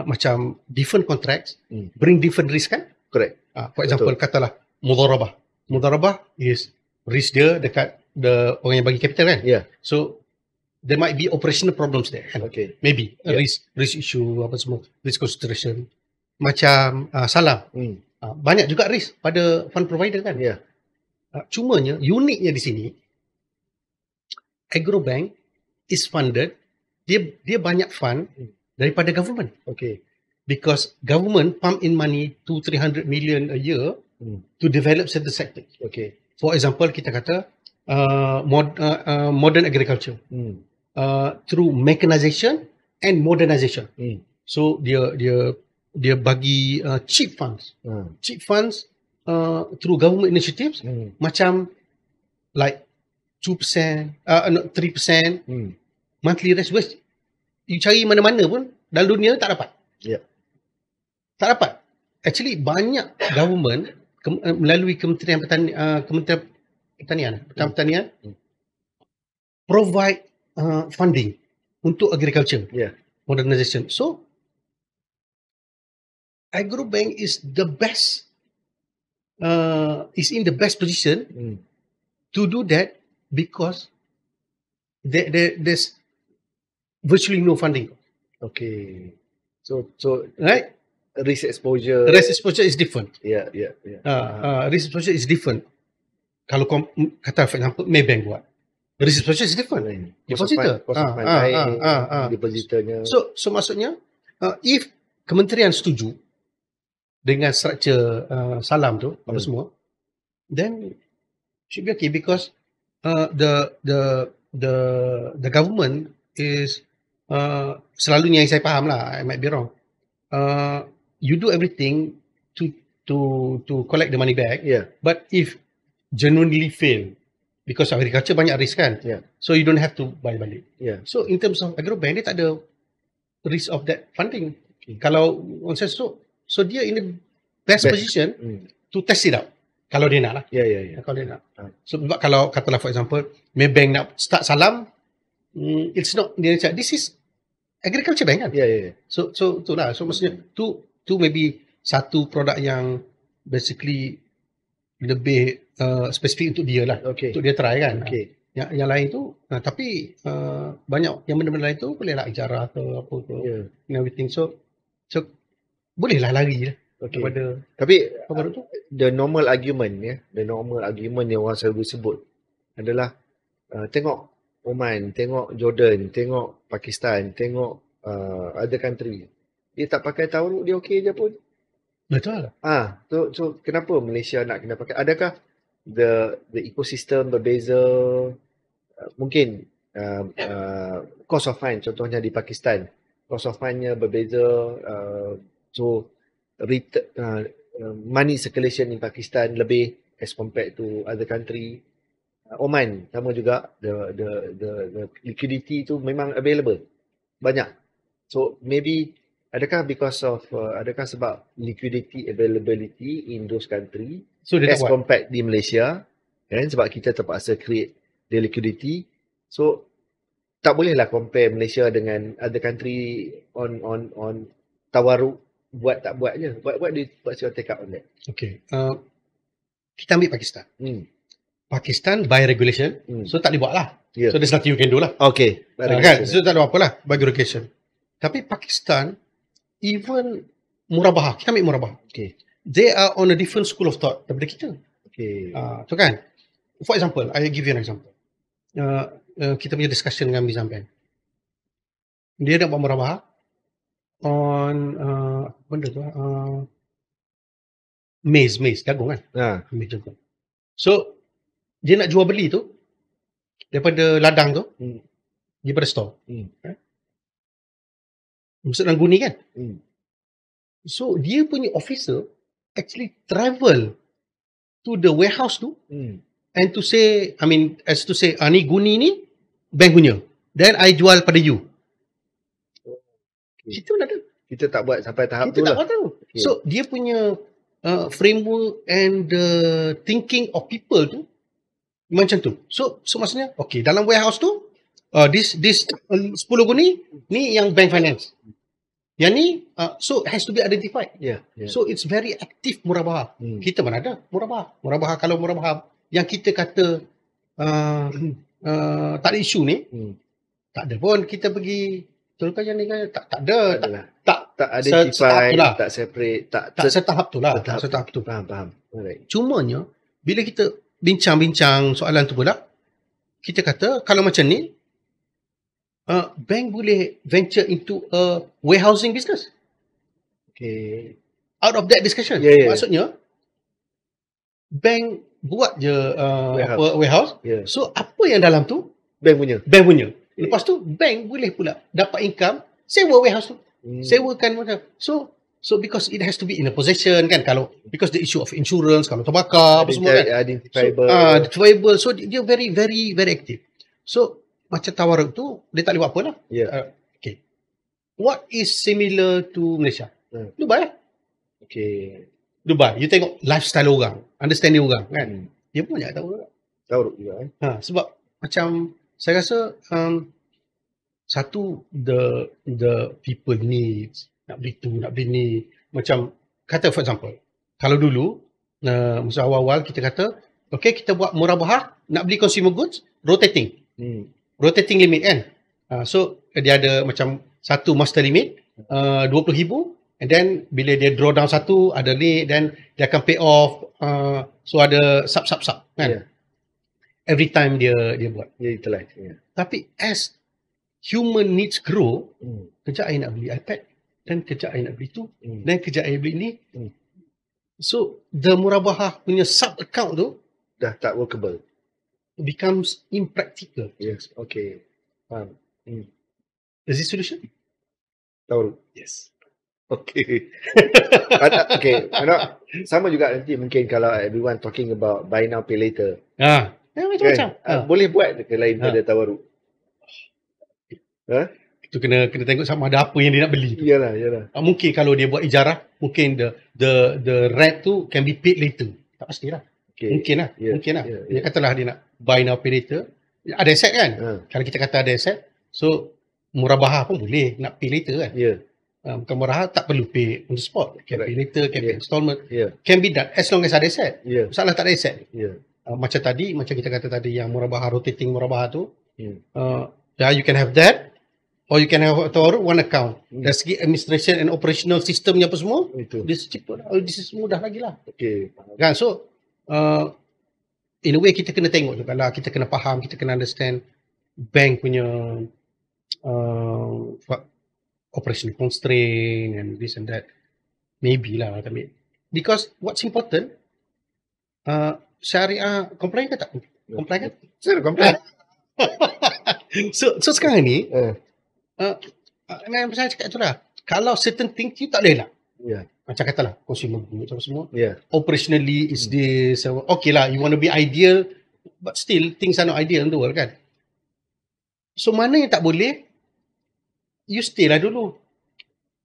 macam different contracts bring different risk kan? Correct. For example, katalah mudharabah. Mudharabah is risk dia dekat orang yang bagi capital kan? So there might be operational problems there kan? Maybe risk issue apa semua, risk concentration. Macam salam. Banyak juga risk pada fund provider kan? Cumanya uniknya di sini, Agrobank is funded, dia banyak fund daripada government. Because government pump in money 200-300 million a year to develop certain sectors. For example, kita kata modern agriculture through mechanization and modernization. So dia bagi cheap funds. Cheap funds through government initiatives, macam like 2%, 3% monthly rest. You cari mana-mana pun dalam dunia tak dapat. Tak dapat. Actually banyak government melalui Kementerian Pertanian provide funding untuk agriculture modernization. So Agrobank is the best, is in the best position to do that because there's virtually no funding. Okay. So Right? risk exposure. Risk exposure is different. Yeah. Risk exposure is different. Kalau kata for example Maybank buat, risk exposure is different. Depositor. Cost of fund naik, depositornya. So maksudnya if kementerian setuju dengan structure salam tu apa semua, then should be okay because the government is selalunya yang saya faham lah, I might be wrong. You do everything to collect the money back. Yeah. But if genuinely fail, because agriculture banyak risk kan. Yeah. So you don't have to buy balik. Yeah. So in terms of agrobank, dia tak ada risk of that funding. Kalau on says so dia in the best position to test it out. Kalau dia nak lah. Yeah. Kalau dia nak. So sebab kalau katalah for example Maybank nak start salam, it's not dia cakap this is agriculture bank kan. Yeah. So itulah. So maksudnya tu maybe satu produk yang basically lebih spesifik untuk dia lah. Okay. Untuk dia try kan. Okay. Yang lain tu tapi banyak yang benda-benda lain tu boleh lah ijarah ke apa ke. Yeah. And everything. So boleh lah lari lah. Okay. Daripada Tapi baru tu. the normal argument yang orang selalu sebut adalah tengok Oman, tengok Jordan, tengok Pakistan, tengok other country. Dia tak pakai tawaruk, dia okey je pun. Betul. So kenapa Malaysia nak kena pakai? Adakah the ecosystem berbeza? Mungkin cost of fund contohnya di Pakistan, cost of fundnya berbeza. So money circulation in Pakistan lebih as compared to other country. Oman sama juga, the liquidity tu memang available banyak. So maybe adakah sebab liquidity availability in those country So dia as tak buat. compared di Malaysia, kan, sebab kita terpaksa create the liquidity. So tak bolehlah compare Malaysia dengan other country on tawaruk buat tak buat je. What's your take up on that? Okay. Kita ambil Pakistan. Pakistan by regulation, so tak dibuat lah. Yeah. So there's nothing you can do lah. Okay. Kan? So tak ada apa lah by regulation. Tapi Pakistan, even murabahah, kita ambil murabahah. Okay. They are on a different school of thought daripada kita. Okay. So kan, for example, I give you an example. Kita punya discussion dengan Mizan Bank. Dia nak buat murabahah on benda tu maize, jagung kan. Maize jagung. So dia nak jual beli tu daripada ladang tu, daripada store. Maksud dalam guni kan. So dia punya officer actually travel to the warehouse tu and to say, as to say, ni guni ni bank punya. Then I jual pada you. Kita pun ada. Kita tak buat sampai tahap tu Kita lah. tak buat tahu. Okay. So dia punya framework and the thinking of people tu macam tu. So maksudnya okay, dalam warehouse tu this 10 guni ni yang bank finance. Yang ni so has to be identified. Yeah. So it's very active murabahah. Kita mana ada murabahah kalau murabahah yang kita kata tak ada isu ni. Tak ada pun kita pergi betul yang ni kan tak ada tak identify, tak separate, tak setahap tu lah. Setahap tu. Faham. Alright. Cumanya bila kita bincang-bincang soalan tu pula, kita kata kalau macam ni bank boleh venture into a warehousing business. Okay. Out of that discussion. Yeah. Maksudnya bank buat je warehouse. Yeah. So apa yang dalam tu Bank punya. Okay. Lepas tu bank boleh pula dapat income sewa warehouse tu. Sewakan macam. So because it has to be in a possession kan, kalau because the issue of insurance kalau terbakar apa semua kan. Identifiable. So dia very very very active. So macam tawaruk tu dia tak boleh buat apa lah. Yeah. Okay. What is similar to Malaysia? Dubai lah. Okay. Dubai. You tengok lifestyle orang, understanding orang kan. Dia pun banyak tahu juga. Tawaruk juga Sebab macam saya rasa satu the people needs, nak beli tu, nak beli ni. Macam kata for example, kalau dulu masa awal-awal kita kata okay, kita buat murabahah nak beli consumer goods rotating limit kan. So dia ada macam satu master limit 20,000, and then bila dia draw down satu ada ni, then dia akan pay off, so ada sub kan. Yeah. Every time dia buat. Yeah, utilize. Yeah. Tapi as human needs grow, Hmm. kejap I nak beli iPad, dan kejap I nak beli tu, Hmm. dan kejap I beli ni. Hmm. So the murabahah punya sub account tu Dah tak workable. becomes impractical. Yes. Okay. Faham. Is this solution? Tahu. Yes. Okay. Okay. Anak, sama juga nanti mungkin kalau everyone talking about buy now pay later. Macam-macam. Boleh buat ke lain pada tawaruk? Itu kena tengok sama ada apa yang dia nak beli tu. Iyalah. Mungkin kalau dia buat ijarah, mungkin the rent tu can be paid later. Tak pastilah. Okay. Mungkin lah. Dia katalah dia nak buy now pay later. Ada aset kan? Kalau kita kata ada aset, so murabahah pun boleh nak pay later kan? Ya. Bukan murabahah tak perlu pay on the spot. Can pay later, can pay installment. Ya. Can be done as long as ada aset. Ya. Masalah tak ada aset. Ya. Macam kita kata tadi yang murabahah, rotating murabahah tu, Hmm. you can have that, or you can have one account. Dari segi administration and operational systemnya apa semua, Itu. dia cepat, this is mudah lagi lah. Okay. Kan? So in a way kita kena tengok juga lah, kita kena faham, kita kena understand bank punya operational constraint and this and that. Maybe lah, tapi because what's important, syariah compliant ke tak? Compliant kan? Saya complain. So sekarang ni saya cakap tu lah, kalau certain things you tak boleh lah. Ya. Macam katalah consumer goods apa semua, Ya. operationally is this, okay lah, you want to be ideal, but still things are not ideal in the world kan. So mana yang tak boleh, you stay lah dulu,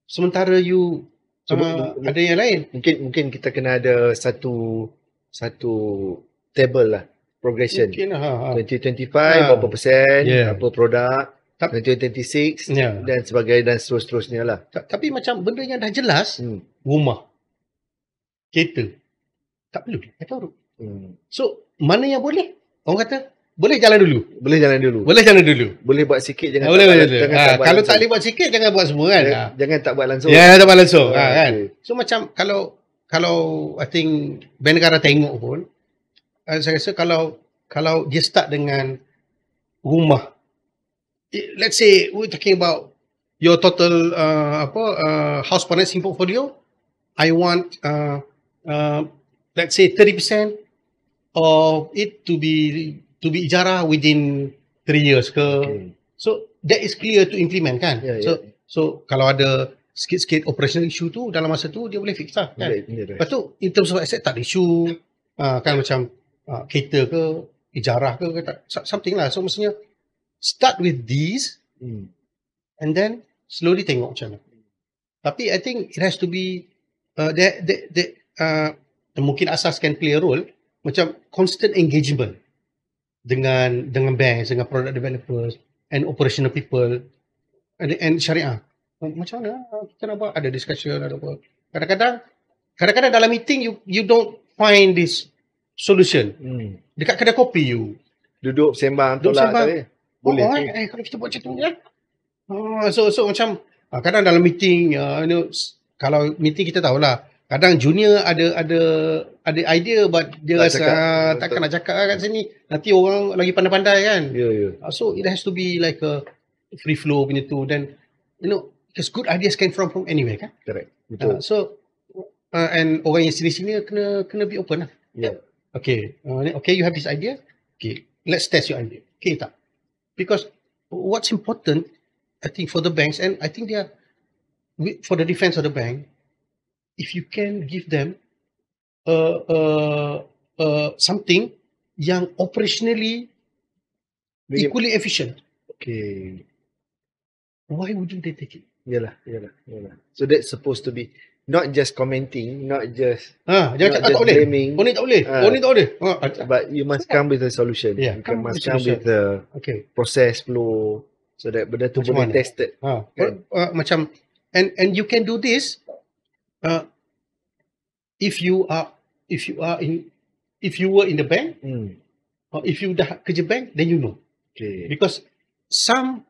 sementara you ada yang lain. Mungkin kita kena ada satu table lah, progression. Mungkin lah. 2025 berapa persen, Yeah. apa produk, Tapi- 2026 Yeah. dan sebagainya dan seterusnya lah. Tapi macam benda yang dah jelas, rumah, kereta, tak perlu dia kata urut. So mana yang boleh, orang kata boleh jalan dulu. Boleh jalan dulu. Boleh buat sikit, jangan Boleh tak boleh. buat, jangan tak buat Kalau tak langsung. boleh buat sikit, jangan buat semua kan. Jangan tak buat langsung. Ya, tak buat langsung. Kan. Okay. So macam kalau I think bank negara tengok pun, saya rasa kalau dia start dengan rumah, let's say we're talking about your total house financing portfolio, I want let's say 30% of it to be ijarah within 3 years ke. Okay. So that is clear to implement kan. Yeah, So kalau ada sikit-sikit operational issue tu dalam masa tu dia boleh fix lah kan. Betul. Lepas tu in terms of asset tak ada issue, kan macam kereta ke, ijarah ke tak, something lah. So maksudnya start with these and then slowly tengok macam mana. Tapi I think it has to be mungkin asas can play a role, macam constant engagement dengan banks, dengan product developers and operational people and syariah. Macam mana kita nak buat, ada discussion, ada apa. Kadang-kadang dalam meeting you don't find this solution. Dekat kedai kopi you Duduk sembang tolak tadi. Boleh. kalau kita buat macam tu ya. So macam kadang dalam meeting kalau meeting kita tahulah, kadang junior ada idea but dia rasa takkan nak cakap kat sini, nanti orang lagi pandai-pandai kan. Ya. So it has to be like a free flow punya tu, then because good ideas came from anywhere kan. Correct. Betul. And orang yang sini-sini kena be open lah. Yeah. Okay, you have this idea. Okay, let's test your idea. Okay tak? Because what's important, I think for the banks, and I think for the defense of the bank, if you can give them something yang operationally equally efficient, Okay. why wouldn't they take it? Yalah. So that's supposed to be not just commenting, not just Jangan not cakap tak just boleh. blaming, Oh ni tak boleh. but you must come with a solution. Yeah, You come must with a come solution. with the Okay. process flow so that benda tu Macam boleh mana? tested. Kan? Macam and you can do this if you were in the bank, or if you dah kerja bank, then you know. Okay. Because some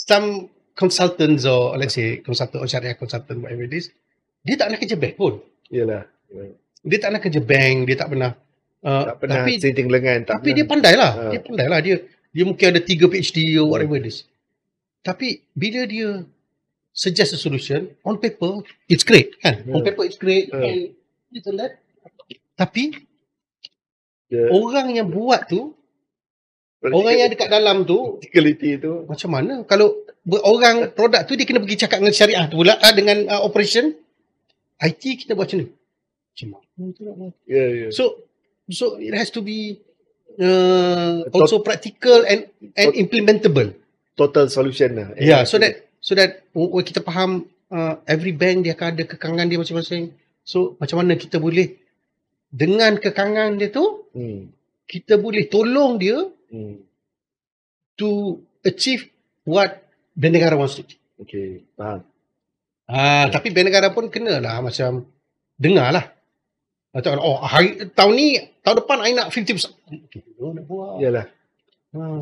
some consultants or let's say consultant or syariah consultant whatever it is, dia tak pernah kerja bank pun. Yalah. Dia tak pernah kerja bank, dia tak pernah Tak pernah tapi setting lengan, tapi dia pandai lah. Dia mungkin ada 3 PhD or whatever it is. Tapi bila dia suggest a solution on paper, it's great kan? On paper it's great and this and that. Tapi orang yang buat tu, orang yang dekat dalam tu, practicality tu macam mana? Kalau orang produk tu dia kena pergi cakap dengan syariah tu pula dengan operation IT kita buat macam ni. Macam mana tu nak buat? So it has to be also practical and implementable. Total solution lah. So that kita faham every bank dia akan ada kekangan dia masing-masing. So macam mana kita boleh dengan kekangan dia tu kita boleh tolong dia to achieve what bank negara wants to. Okay, faham. Tapi bank negara pun kena lah macam dengar lah. Macam tahun depan I nak 50%. Nak buat. Yalah.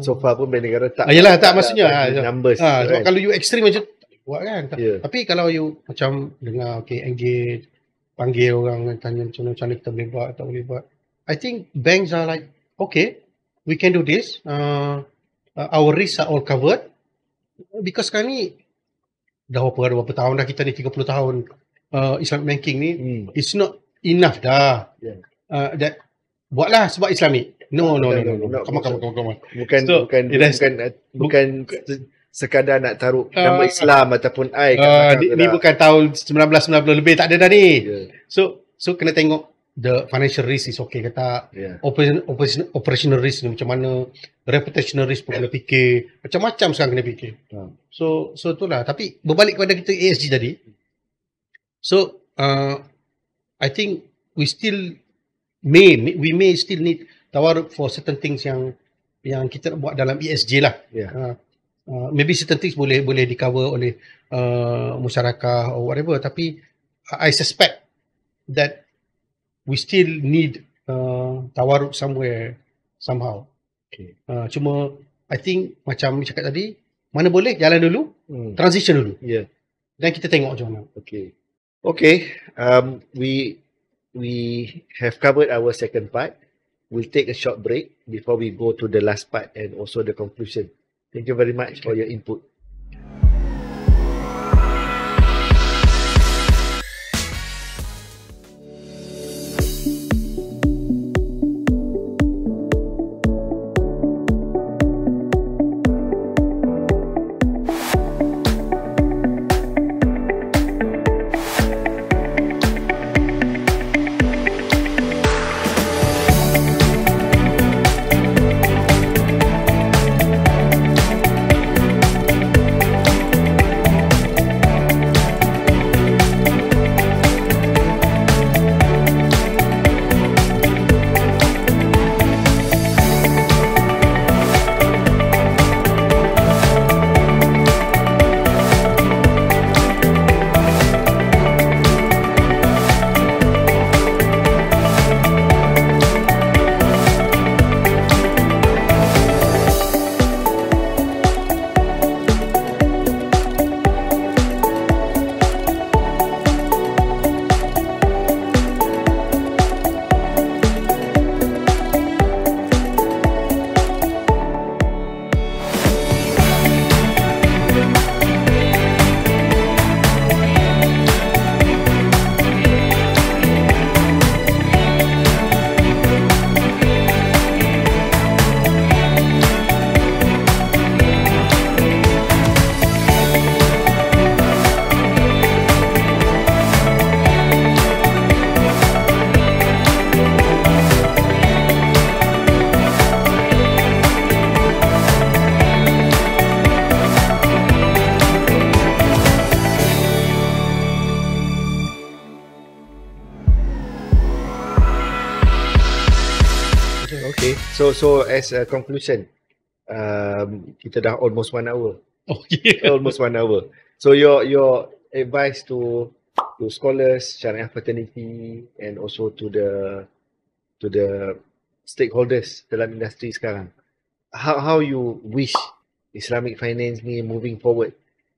So far pun bank negara tak. Yalah tak maksudnya. Numbers. Sebab kalau you extreme macam buat kan. Yeah. Tapi kalau you macam dengar, okay, engage, panggil orang, tanya macam mana kita boleh buat atau boleh buat. I think banks are like, okay, we can do this. Our risks are all covered. Because sekarang ni dah berapa tahun dah kita ni 30 tahun Islamic banking ni. It's not enough dah. That buatlah sebab Islamic. No. Come on. Bukan sekadar nak taruh nama Islam ataupun ni bukan tahun 1990 lebih, tak ada dah ni. So kena tengok the financial risk is okay ke tak. Operational risk ni macam mana, reputational risk pun kena fikir, macam-macam sekarang kena fikir. So itulah. Tapi berbalik kepada kita ESG tadi, so I think we may still need tawaruk for certain things yang kita nak buat dalam ESG lah. Maybe certain things boleh di cover oleh masyarakat or whatever, tapi I suspect that we still need tawaruk somewhere somehow. Cuma I think macam cakap tadi, mana boleh jalan dulu, transition dulu. Dan kita tengok macam mana. Okay. We have covered our second part. We'll take a short break before we go to the last part and also the conclusion. Thank you very much for your input. Okay, so as a conclusion, kita dah almost 1 hour. Almost 1 hour. So your advice to scholars, syariah fraternity, and also to the stakeholders dalam industri sekarang. How you wish Islamic finance ni moving forward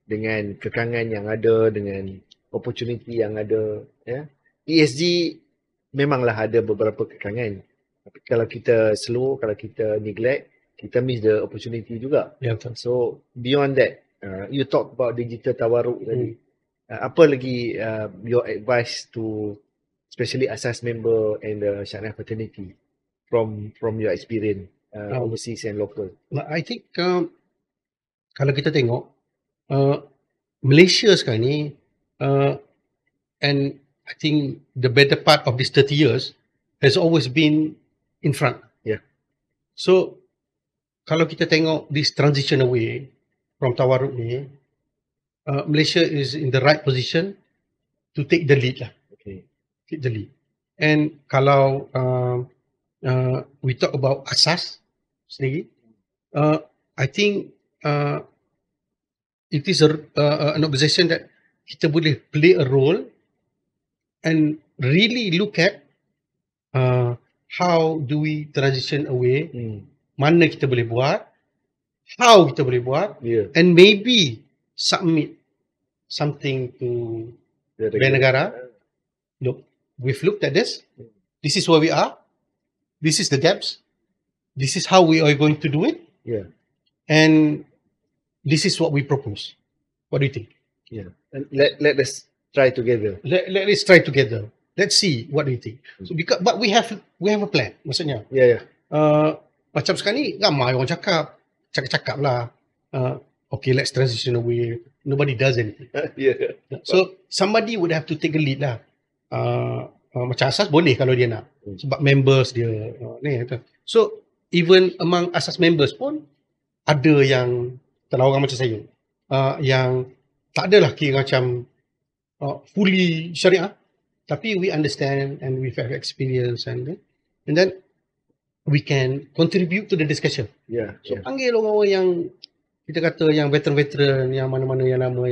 dengan kekangan yang ada, dengan opportunity yang ada, ya. ESG memanglah ada beberapa kekangan. Tapi kalau kita slow, kalau kita neglect, kita miss the opportunity juga. Ya, betul. So beyond that, you talk about digital tawaruk tadi. Apa lagi your advice to especially asas member and the syariah fraternity from your experience overseas and local? I think kalau kita tengok Malaysia sekarang ni and I think the better part of these 30 years has always been in front. Yeah. So kalau kita tengok this transition away from tawaruk ni, Malaysia is in the right position to take the lead lah. Okay. Take the lead. And kalau we talk about asas sendiri, I think it is an organization that kita boleh play a role and really look at how do we transition away, mana kita boleh buat, how kita boleh buat, and maybe submit something to Bank Negara. Look, we've looked at this. This is where we are. This is the gaps. This is how we are going to do it. Yeah. And this is what we propose. What do you think? Yeah. And let us try together. Let us try together. Let's see what do you think. So but we have a plan. Maksudnya. Yeah. Macam sekarang ni ramai orang cakap lah. Okay, let's transition away. Nobody does anything. Yeah. So somebody would have to take a lead lah. Macam asas boleh kalau dia nak. Sebab members dia ni. So even among asas members pun ada yang kalau orang macam saya yang tak adalah kira macam fully syariah, tapi we understand and we have experience and then we can contribute to the discussion. Yeah. So panggil orang-orang yang kita kata yang veteran-veteran, yang mana-mana yang lama,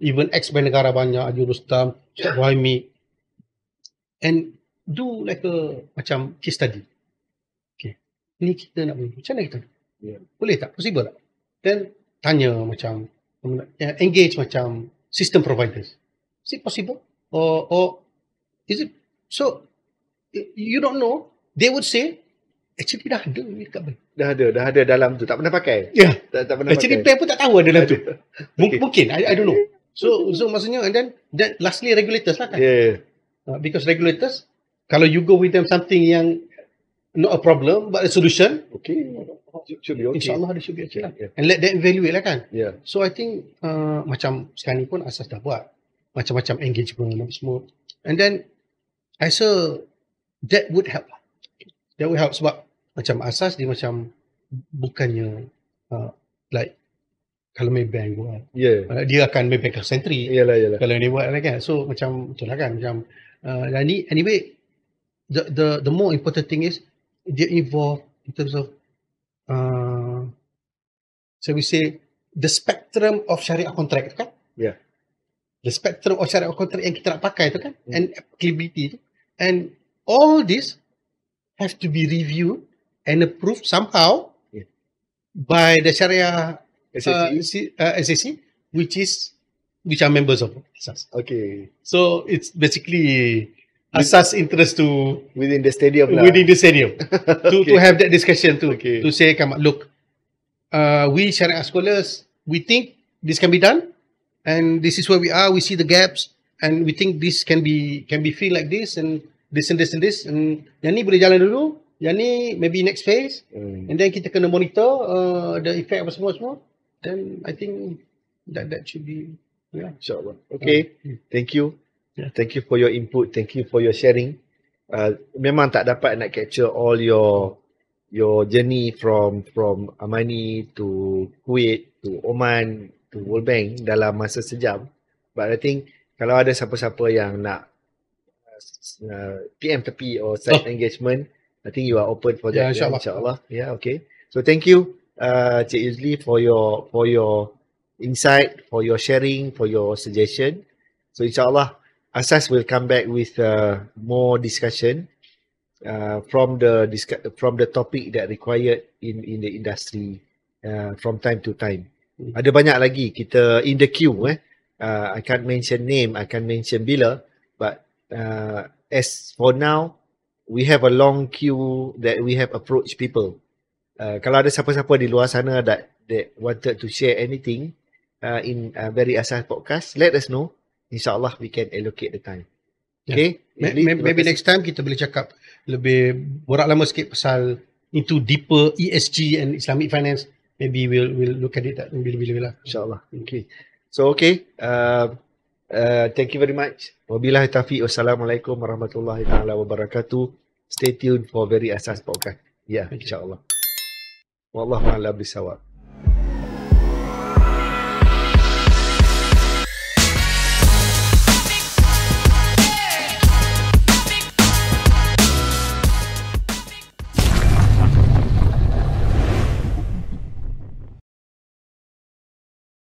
even ex-Bank Negara banyak, Haji Rustam, Ustaz Wahimi, and do like a macam case study. Okay, ni kita nak buat, macam mana kita? Yeah. Boleh tak? Possible tak? Then tanya macam engage macam system providers. Is it possible? Or is it? So you don't know. They would say actually dah ada ni dekat bank. Dah ada dalam tu, tak pernah pakai. Yeah. Tak pernah actually pakai. bank pun tak tahu ada dalam tu. Okay. Mungkin I don't know. So maksudnya and then lastly regulators lah kan. Yeah. Because regulators, kalau you go with them something yang not a problem but a solution, Okay. Should be okay. InsyaAllah they should be okay lah. Yeah. And let them evaluate lah kan. Yeah. So I think macam sekarang ni pun asas dah buat macam-macam engagement apa semua. And then I rasa that would help. That would help sebab macam asas dia macam bukannya like kalau Maybank buat. Yeah. Dia akan Maybank centric. Yalah. Kalau dia buat kan. So macam betul lah kan. Macam anyway the more important thing is dia involved in terms of so we say the spectrum of syariah contract kan. Yeah. The spectrum of syariah contract yang kita nak pakai tu kan, and applicability tu, and all this have to be reviewed and approved somehow by the Sharia SAC, which are members of Asas. Okay. So it's basically Asas interest to Within the stadium lah. within the stadium to have that discussion too. Okay. To say, come on, look, we Sharia scholars, we think this can be done, and this is where we are. We see the gaps, and we think this can be filled like this, and this and this and this, and yang ni boleh jalan dulu, yang ni maybe next phase, and then kita kena monitor the effect apa semua. Then I think that should be InsyaAllah. Okay. Thank you. Yeah. Thank you for your input. Thank you for your sharing. Memang tak dapat nak capture all your journey from Amani to Kuwait to Oman to World Bank dalam masa sejam. But I think kalau ada siapa-siapa yang nak PM tepi or side engagement, I think you are open for that. Yeah, InsyaAllah. Yeah, okay. So thank you, Cik Yusli, for your insight, for your sharing, for your suggestion. So InsyaAllah, Asas will come back with more discussion. from the topic that required in the industry from time to time. Ada banyak lagi kita in the queue. I can't mention name, I can't mention bila, but as for now, we have a long queue that we have approached people. Kalau ada siapa-siapa di luar sana that wanted to share anything in Very Asas Podcast, let us know. InsyaAllah we can allocate the time. Okay? Maybe next time kita boleh cakap lebih borak lama sikit pasal into deeper ESG and Islamic finance. Maybe we'll look at it bila-bila lah. InsyaAllah. Okay. So thank you very much. Wabillahi taufiq. Wassalamualaikum warahmatullahi taala wabarakatuh. Stay tuned for Very Asas Podcast. Ya, insyaAllah. Wallahu a'lam bishawab.